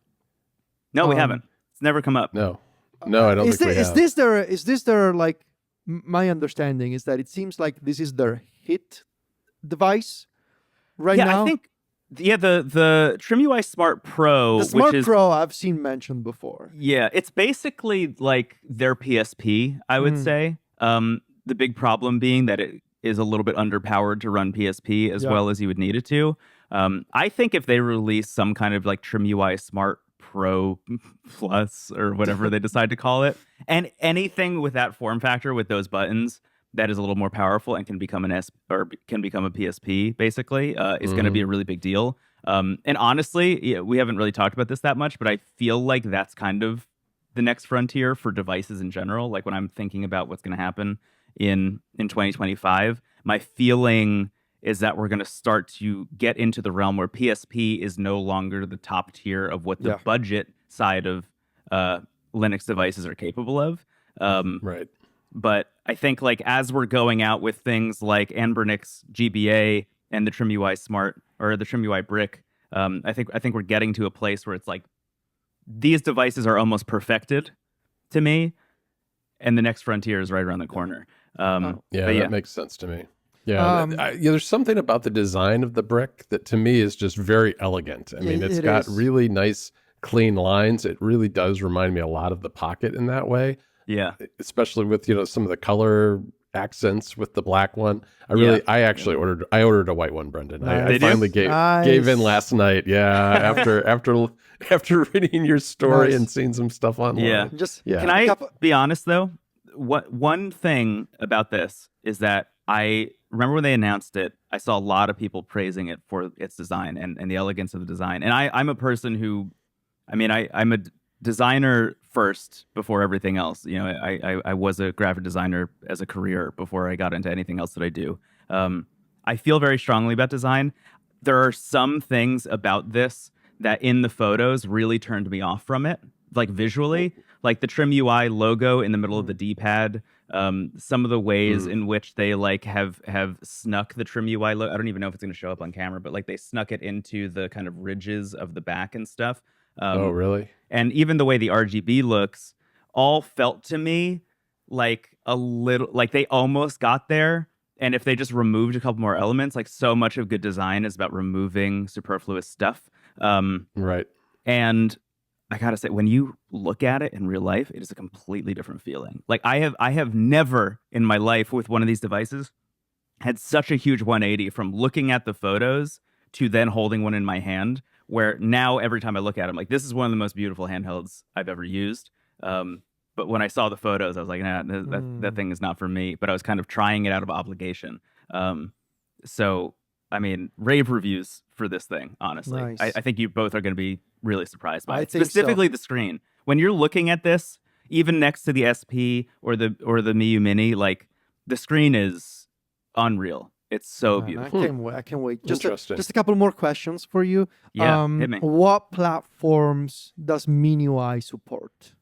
No, we haven't. It's never come up. No, I don't think we have. Is this their like? My understanding is that it seems like this is their hit device right now. I think the TrimUI Smart Pro. The Smart Pro I've seen mentioned before. Yeah, it's basically like their PSP, I would say. The big problem being that it is a little bit underpowered to run PSP as well as you would need it to. I think if they release some kind of like TrimUI Smart Pro Plus or whatever they decide to call it, and anything with that form factor with those buttons that is a little more powerful and can become can become a PSP basically is going to be a really big deal. And honestly, we haven't really talked about this that much, but I feel like that's kind of the next frontier for devices in general. Like when I'm thinking about what's going to happen in 2025, my feeling is that we're going to start to get into the realm where PSP is no longer the top tier of what the budget side of Linux devices are capable of. Right. But I think like as we're going out with things like Anbernic's GBA and the TrimUI Smart or the TrimUI Brick, I think we're getting to a place where it's like these devices are almost perfected to me, and the next frontier is right around the corner. That makes sense to me. Yeah, Um, there's something about the design of the brick that to me is just very elegant. I mean, it's it got is. really nice, clean lines. It really does remind me a lot of the Pocket in that way, Yeah, especially with, some of the color accents with the black one. Yeah. I actually ordered a white one, Brendan. I Nice. finally gave in Nice. last night. Yeah, after reading your story Nice. and seeing some stuff online. Yeah. Just Yeah. Can I be honest though? One thing about this is that I remember when they announced it, I saw a lot of people praising it for its design and the elegance of the design. And I'm a person who, I'm a designer first before everything else. I was a graphic designer as a career before I got into anything else that I do. I feel very strongly about design. There are some things about this that in the photos really turned me off from it, like visually, like the TrimUI logo in the middle of the D-pad. Some of the ways in which they like have snuck the TrimUI logo. I don't even know if it's going to show up on camera, but like they snuck it into the kind of ridges of the back and stuff. Oh, really? And even the way the RGB looks all felt to me like a little like they almost got there. And if they just removed a couple more elements, like so much of good design is about removing superfluous stuff. Right. And I gotta say, when you look at it in real life, it is a completely different feeling. Like I have never in my life with one of these devices had such a huge 180 from looking at the photos to then holding one in my hand, where now every time I look at it, I'm like, this is one of the most beautiful handhelds I've ever used. But when I saw the photos, I was like, nah, that thing is not for me. But I was kind of trying it out of obligation. So, I mean, rave reviews for this thing, honestly. Nice. I think you both are going to be really surprised by I it. think Specifically so. the screen. When you're looking at this, even next to the SP or the Miyoo Mini, like the screen is unreal. It's so Man, beautiful. I can't wait. Just Interesting. a couple more questions for you. Yeah, hit me. What platforms does MIUI support?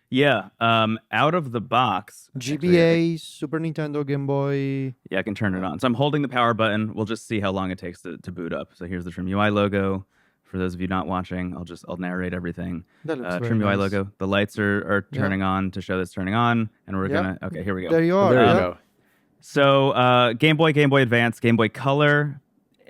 Yeah, out of the box. GBA, Super Nintendo, Game Boy. Yeah, I can turn it on. So I'm holding the power button. We'll just see how long it takes to boot up. So here's the TrimUI logo. For those of you not watching, I'll narrate everything. That looks very TrimUI nice. logo. The lights are turning on to show that's turning on, and we're gonna. Okay, here we go. There you are. There you yeah. go. So Game Boy, Game Boy Advance, Game Boy Color,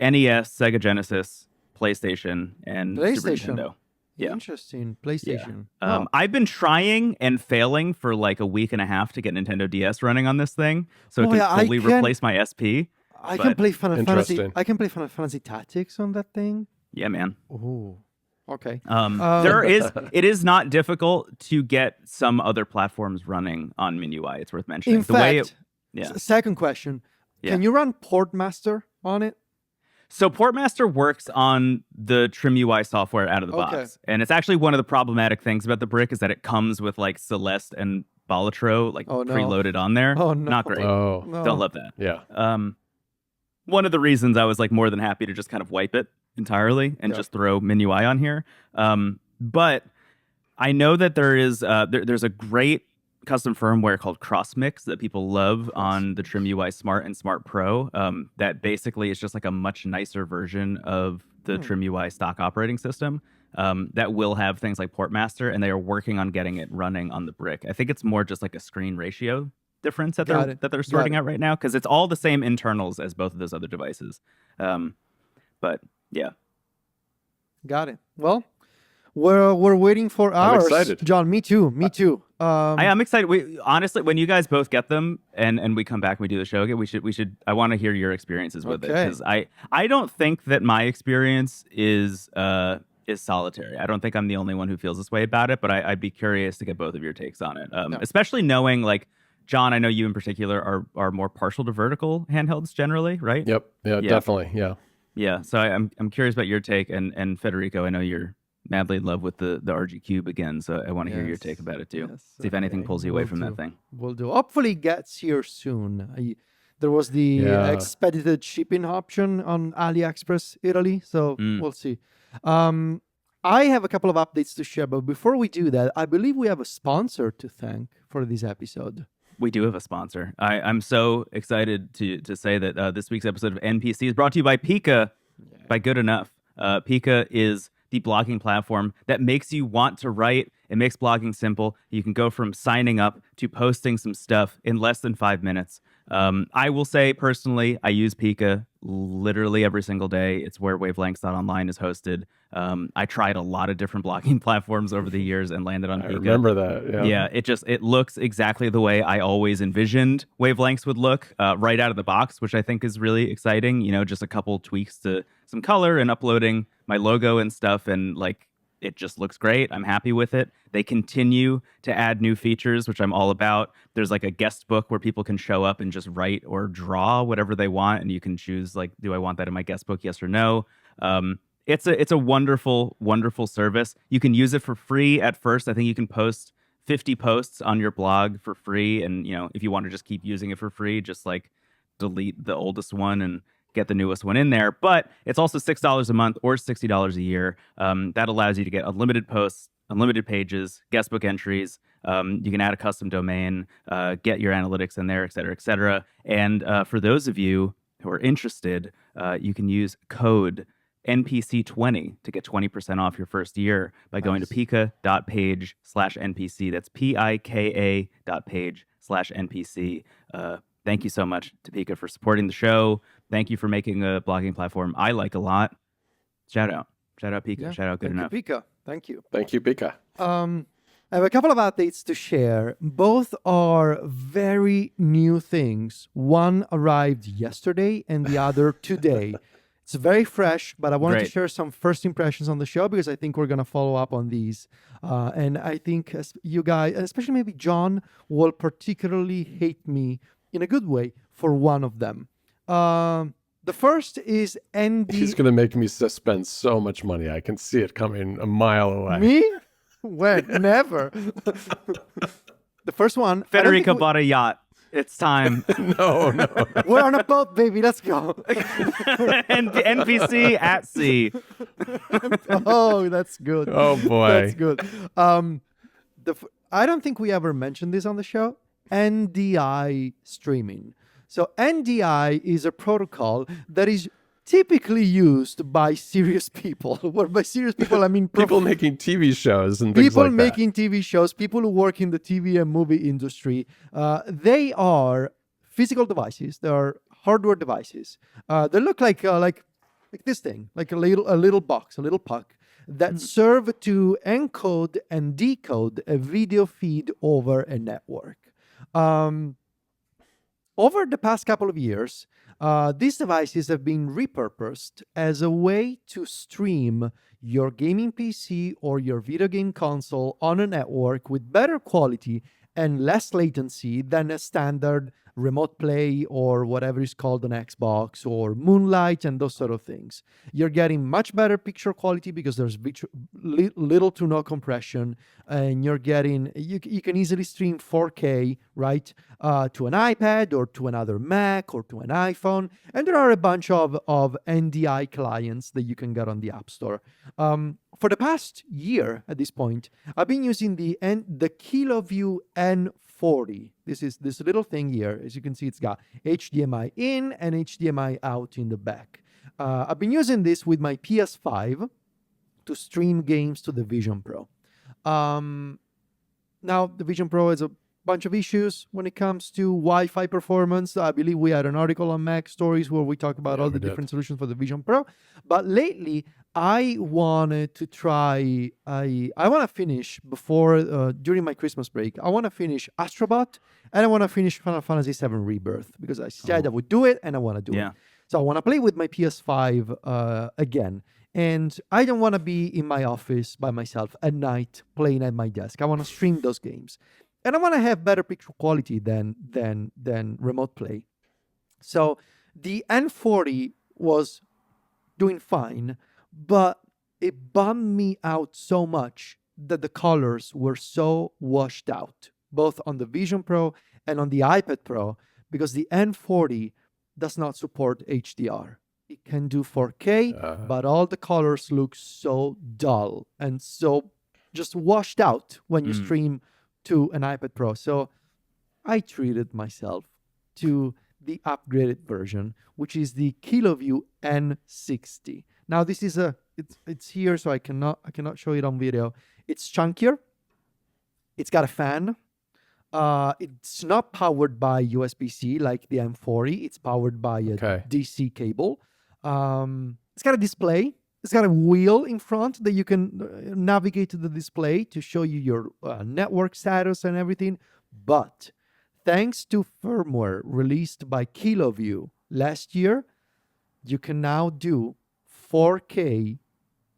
NES, Sega Genesis, PlayStation, and Super PlayStation. Nintendo. Yeah. Interesting. PlayStation. I've been trying and failing for like a week and a half to get Nintendo DS running on this thing, so it Oh, can yeah, I fully can- replace my SP. I but- can play Final Fantasy. Interesting. I can play Final Fantasy Tactics on that thing. Yeah, man. Oh, okay. It is not difficult to get some other platforms running on MIUI. It's worth mentioning. In fact, yeah. second question: Yeah. Can you run Portmaster on it? So Portmaster works on the TrimUI software out of the Okay. box, and it's actually one of the problematic things about the brick is that it comes with like Celeste and Balatro like Oh, no. preloaded on there. Oh, no. Not great. Oh, No. Don't love that. yeah. One of the reasons I was like more than happy to just kind of wipe it entirely and Yeah. just throw MIUI on here. But I know that there is there's a great custom firmware called CrossMix that people love on the TrimUI Smart and Smart Pro. That basically is just like a much nicer version of the TrimUI stock operating system. That will have things like Portmaster, and they are working on getting it running on the brick. I think it's more just like a screen ratio difference that they're sorting out right now, because it's all the same internals as both of those other devices. But yeah, Got it. Well, we're waiting for ours. excited. John. Me too. Me too. I am excited. We honestly, when you guys both get them and we come back and we do the show again, we should. I want to hear your experiences with it, Okay. because I don't think that my experience is solitary. I don't think I'm the only one who feels this way about it, but I'd be curious to get both of your takes on it, especially knowing like. John, I know you in particular are more partial to vertical handhelds generally, right? Yep. Yeah, definitely. Yeah. Yeah. So I'm curious about your take, and Federico, I know you're madly in love with the RG Cube again, so I want to hear your Yes. take about it too. Yes, See if anything okay. pulls you away Will from do. that thing. We'll do. Hopefully, it gets here soon. There was the Yeah. expedited shipping option on AliExpress Italy, so we'll see. I have a couple of updates to share, but before we do that, I believe we have a sponsor to thank for this episode. We do have a sponsor. I'm so excited to say that this week's episode of NPC is brought to you by Pika, by Good Enough. Pika is the blogging platform that makes you want to write. It makes blogging simple. You can go from signing up to posting some stuff in less than 5 minutes. I will say personally, I use Pika literally every single day. It's where wavelengths.online is hosted. I tried a lot of different blogging platforms over the years and landed on I Pika. remember that. Yeah, it looks exactly the way I always envisioned wavelengths would look right out of the box, which I think is really exciting. You know, just a couple tweaks to some color and uploading my logo and stuff, and like it just looks great. I'm happy with it. They continue to add new features, which I'm all about. There's like a guest book where people can show up and just write or draw whatever they want, and you can choose like, do I want that in my guest book? Yes or no. It's a wonderful, wonderful service. You can use it for free at first. I think you can post 50 posts on your blog for free, and you know, if you want to just keep using it for free, just like delete the oldest one and get the newest one in there. But it's also $6 a month or $60 a year. That allows you to get unlimited posts, unlimited pages, guestbook entries. You can add a custom domain, get your analytics in there, et cetera, et cetera. And for those of you who are interested, you can use code NPC20 to get 20% off your first year by going to pika.page/NPC. That's pika.page/NPC. Thank you so much to Pika for supporting the show. Thank you for making a blogging platform I like a lot. Shout out Pika. Yeah. Shout out Good Enough. Pika. Thank you. Thank you, Pika. I have a couple of updates to share. Both are very new things. One arrived yesterday and the other today. It's very fresh, but I wanted to share some first impressions on the show because I think we're going to follow up on these. And I think as you guys, especially maybe John, will particularly hate me in a good way for one of them. The first is ND. He's going to make me spend so much money. I can see it coming a mile away. Me? When? Never. The first one. Federico bought a yacht. It's time. No. We're on a boat, baby. Let's go. And NPC at sea. Oh, that's good. Oh, boy. That's good. I don't think we ever mentioned this on the show. NDI streaming. So NDI is a protocol that is typically used by serious people. Well, by serious people, I mean people making TV shows and things like that. People making TV shows, people who work in the TV and movie industry. They are physical devices. They are hardware devices. They look like this thing, like a little box, a little puck that serve to encode and decode a video feed over a network. Over the past couple of years, these devices have been repurposed as a way to stream your gaming PC or your video game console on a network with better quality and less latency than a standard remote play or whatever is called on Xbox or Moonlight and those sort of things. You're getting much better picture quality because there's little to no compression, and you're getting you can easily stream 4K to an iPad or to another Mac or to an iPhone, and there are a bunch of NDI clients that you can get on the App Store. For the past year at this point, I've been using the KiloView N40. This is this little thing here. As you can see, it's got HDMI in and HDMI out in the back. I've been using this with my PS5 to stream games to the Vision Pro. Now, the Vision Pro has a bunch of issues when it comes to Wi-Fi performance. I believe we had an article on MacStories where we talk about all the different solutions for the Vision Pro. But lately, I wanted to try. I want to finish during my Christmas break. I want to finish Astrobot and I want to finish Final Fantasy VII Rebirth because I said I would do it and I want to do it. So I want to play with my PS5 again. And I don't want to be in my office by myself at night playing at my desk. I want to stream those games. And I want to have better picture quality than remote play. So the N40 was doing fine, but it bummed me out so much that the colors were so washed out, both on the Vision Pro and on the iPad Pro, because the N40 does not support HDR. It can do 4K, but all the colors look so dull and so just washed out when you stream to an iPad Pro. So I treated myself to the upgraded version, which is the KiloView N60. Now, this is it's here, so I cannot show it on video. It's chunkier. It's got a fan. It's not powered by USB-C like the M40. It's powered by a DC cable. It's got a display. It's got a wheel in front that you can navigate to the display to show you your network status and everything. But thanks to firmware released by KiloView last year, you can now do 4K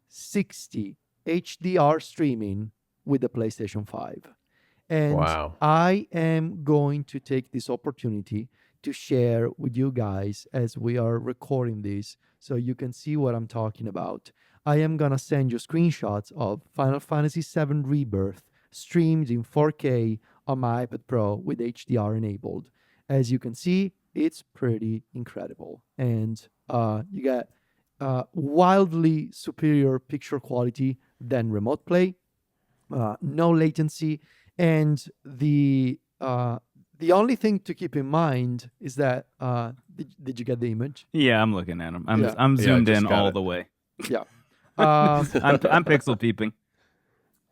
60 HDR streaming with the PlayStation 5. And I am going to take this opportunity to share with you guys as we are recording this so you can see what I'm talking about. I am going to send you screenshots of Final Fantasy VII Rebirth streamed in 4K on my iPad Pro with HDR enabled. As you can see, it's pretty incredible. And you get wildly superior picture quality than remote play, no latency, and the only thing to keep in mind is that did you get the image? Yeah, I'm looking at them. I'm zoomed in all the way. Yeah, I'm pixel peeping.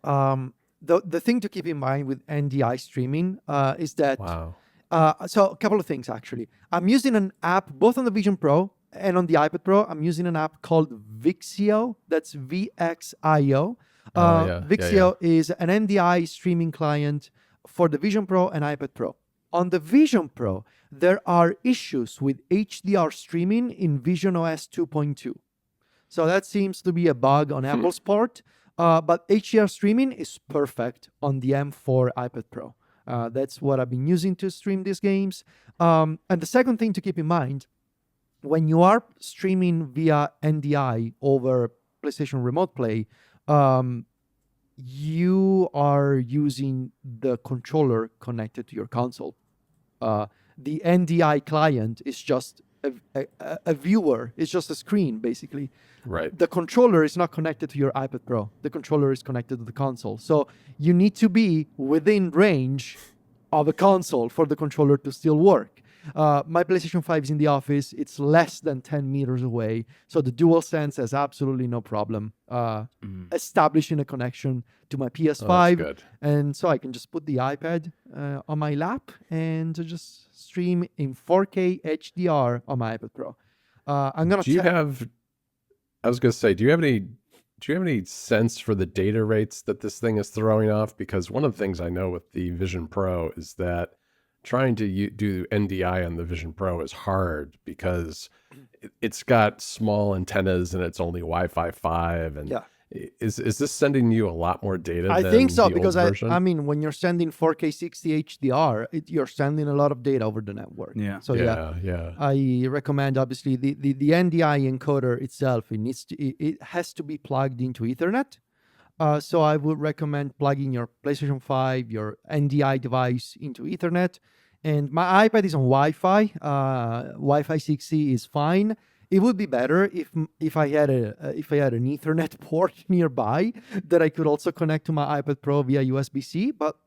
The thing to keep in mind with NDI streaming is that so a couple of things actually. I'm using an app both on the Vision Pro and on the iPad Pro. I'm using an app called Vixio. That's VXIO. Vixio is an NDI streaming client for the Vision Pro and iPad Pro. On the Vision Pro, there are issues with HDR streaming in Vision OS 2.2. So that seems to be a bug on Apple's part, but HDR streaming is perfect on the M4 iPad Pro. That's what I've been using to stream these games. And the second thing to keep in mind, when you are streaming via NDI over PlayStation Remote Play, you are using the controller connected to your console. The NDI client is just a viewer. It's just a screen, basically. Right. The controller is not connected to your iPad Pro. The controller is connected to the console. So you need to be within range of a console for the controller to still work. My PlayStation 5 is in the office. It's less than 10 meters away. So the DualSense has absolutely no problem establishing a connection to my PS5. That's good. And so I can just put the iPad on my lap and just stream in 4K HDR on my iPad Pro. I'm gonna. I was gonna say, do you have any sense for the data rates that this thing is throwing off? Because one of the things I know with the Vision Pro is that trying to do NDI on the Vision Pro is hard because it's got small antennas and it's only Wi-Fi 5. And is this sending you a lot more data? I than think so, the because old version? I mean, when you're sending 4K 60 HDR, you're sending a lot of data over the network. Yeah. So I recommend obviously the NDI encoder itself. It has to be plugged into Ethernet. So I would recommend plugging your PlayStation 5, your NDI device into Ethernet. And my iPad is on Wi-Fi. Wi-Fi 6E is fine. It would be better if I had an Ethernet port nearby that I could also connect to my iPad Pro via USB-C. But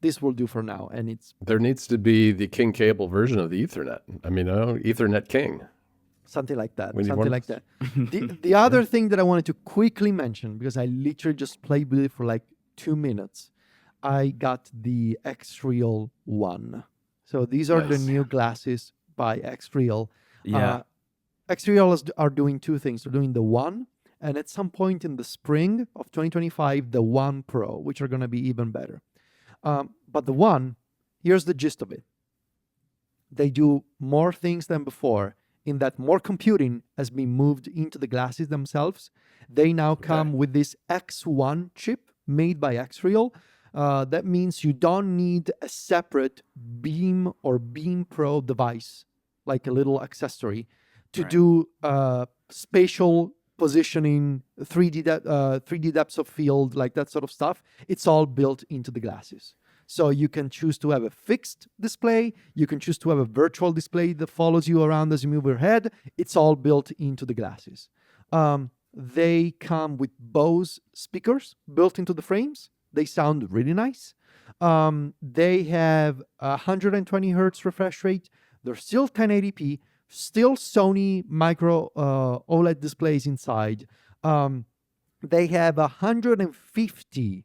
this will do for now. And there needs to be the King cable version of the Ethernet. I mean, Ethernet King. Something like that. The other thing that I wanted to quickly mention, because I literally just played with it for like 2 minutes, I got the XREAL One. So these are the new glasses by XREAL. Yeah. XREAL are doing two things. They're doing the One, and at some point in the spring of 2025, the One Pro, which are going to be even better. But the One, here's the gist of it. They do more things than before, in that more computing has been moved into the glasses themselves. They now come with this X1 chip made by XREAL. That means you don't need a separate Beam or Beam Pro device, like a little accessory, to do spatial positioning, 3D depths of field, like that sort of stuff. It's all built into the glasses. So you can choose to have a fixed display. You can choose to have a virtual display that follows you around as you move your head. It's all built into the glasses. They come with Bose speakers built into the frames. They sound really nice. They have 120 hertz refresh rate. They're still 1080p, still Sony micro OLED displays inside. They have 150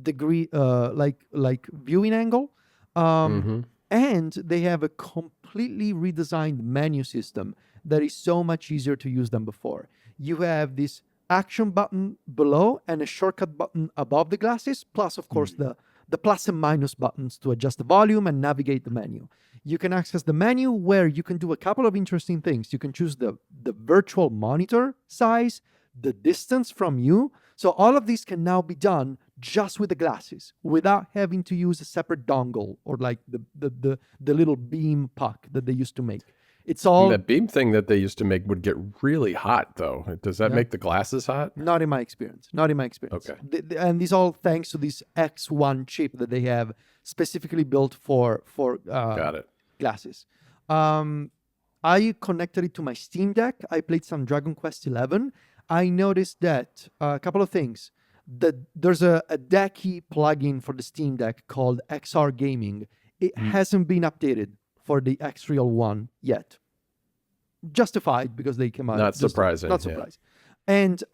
degree like viewing angle, and they have a completely redesigned menu system that is so much easier to use than before. You have this action button below and a shortcut button above the glasses, plus of course the plus and minus buttons to adjust the volume and navigate the menu. You can access the menu where you can do a couple of interesting things. You can choose the virtual monitor size, the distance from you. So all of these can now be done just with the glasses without having to use a separate dongle or like the little beam puck that they used to make. It's all that beam thing that they used to make would get really hot, though. Does that make the glasses hot? Not in my experience. Okay. And this all thanks to this X1 chip that they have specifically built for Got it. glasses. I connected it to my Steam Deck. I played some Dragon Quest XI. I noticed that a couple of things. There's a Decky plugin for the Steam Deck called XR Gaming. It hasn't been updated for the XREAL One yet. Justified because they came out. Not surprising. Not surprising. Yeah. And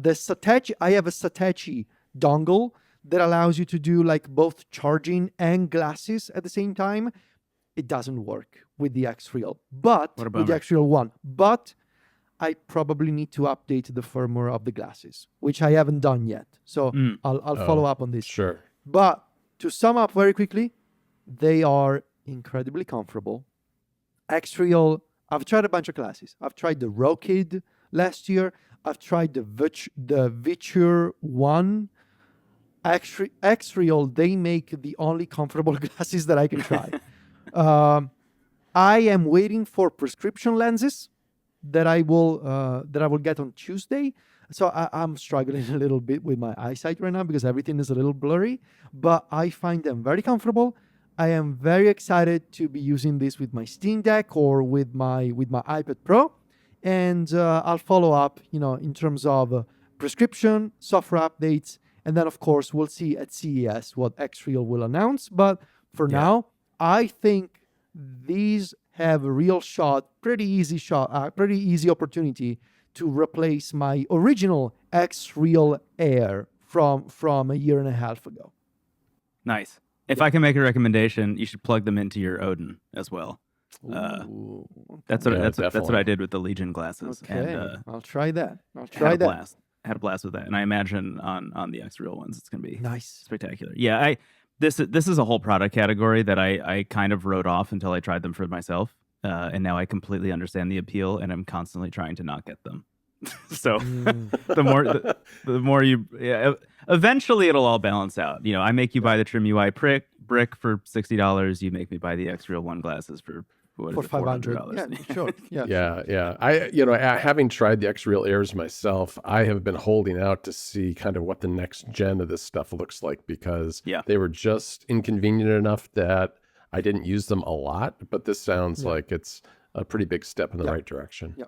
the Satechi, I have a Satechi dongle that allows you to do like both charging and glasses at the same time. It doesn't work with the XREAL, but with the XREAL One. But I probably need to update the firmware of the glasses, which I haven't done yet. So I'll follow up on this. Sure. But to sum up very quickly, they are incredibly comfortable. XREAL, I've tried a bunch of glasses. I've tried the Rokid last year. I've tried the Viture One. XREAL, they make the only comfortable glasses that I can try. I am waiting for prescription lenses that I will get on Tuesday. So I'm struggling a little bit with my eyesight right now because everything is a little blurry, but I find them very comfortable. I am very excited to be using this with my Steam Deck or with my iPad Pro, and I'll follow up, in terms of prescription, software updates, and then of course we'll see at CES what XREAL will announce. But for now, I think these have a real pretty easy opportunity to replace my original XREAL Air from a year and a half ago. Nice. If I can make a recommendation, you should plug them into your Odin as well. That's what I did with the Legion glasses. Okay, and, I'll try that. Had a blast with that, and I imagine on the XREAL ones it's going to be nice, spectacular. Yeah, this is a whole product category that I kind of wrote off until I tried them for myself, and now I completely understand the appeal, and I'm constantly trying to not get them. So the more you, eventually it'll all balance out. I make you buy the TrimUI Brick for $60. You make me buy the XREAL One glasses for $500. Yeah, sure. Yeah. I having tried the XREAL Airs myself, I have been holding out to see kind of what the next gen of this stuff looks like because they were just inconvenient enough that I didn't use them a lot. But this sounds like it's a pretty big step in the right direction. Yeah.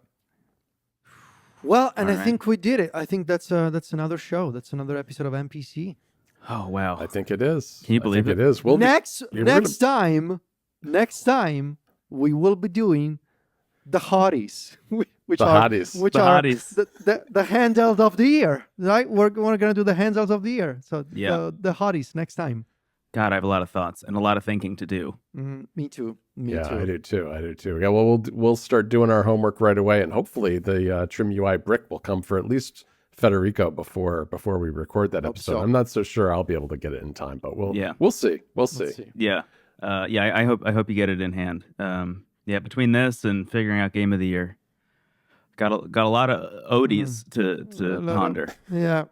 Well, and I think we did it. I think that's another show. That's another episode of NPC. Oh wow! I think it is. Can you believe it? It is. Next time, we will be doing the hotties, which are the handheld of the year. Right? We're gonna do the handhelds of the year. So the hotties next time. God, I have a lot of thoughts and a lot of thinking to do. Me too. I do too. Yeah, well, we'll start doing our homework right away, and hopefully the TrimUI Brick will come for at least Federico before we record that episode. So. I'm not so sure I'll be able to get it in time, but we'll see. We'll see. Yeah, I hope you get it in hand. Between this and figuring out game of the year, got a lot of Odies to ponder. I'm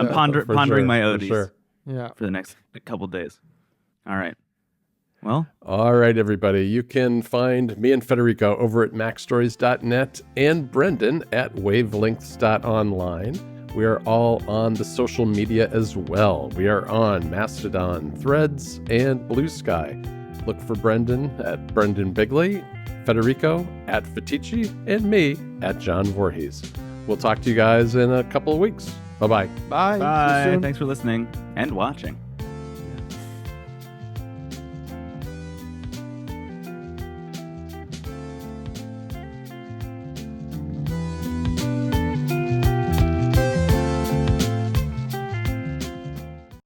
pondering my Odies. Sure. Yeah, for the next couple of days. All right. Well. All right, everybody. You can find me and Federico over at MacStories.net and Brendon at wavelengths.online. We are all on the social media as well. We are on Mastodon, Threads, and Blue Sky. Look for Brendon at Brendon Bigley, Federico at Fetici, and me at John Voorhees. We'll talk to you guys in a couple of weeks. Bye-bye. Bye. Bye. Thanks for listening and watching.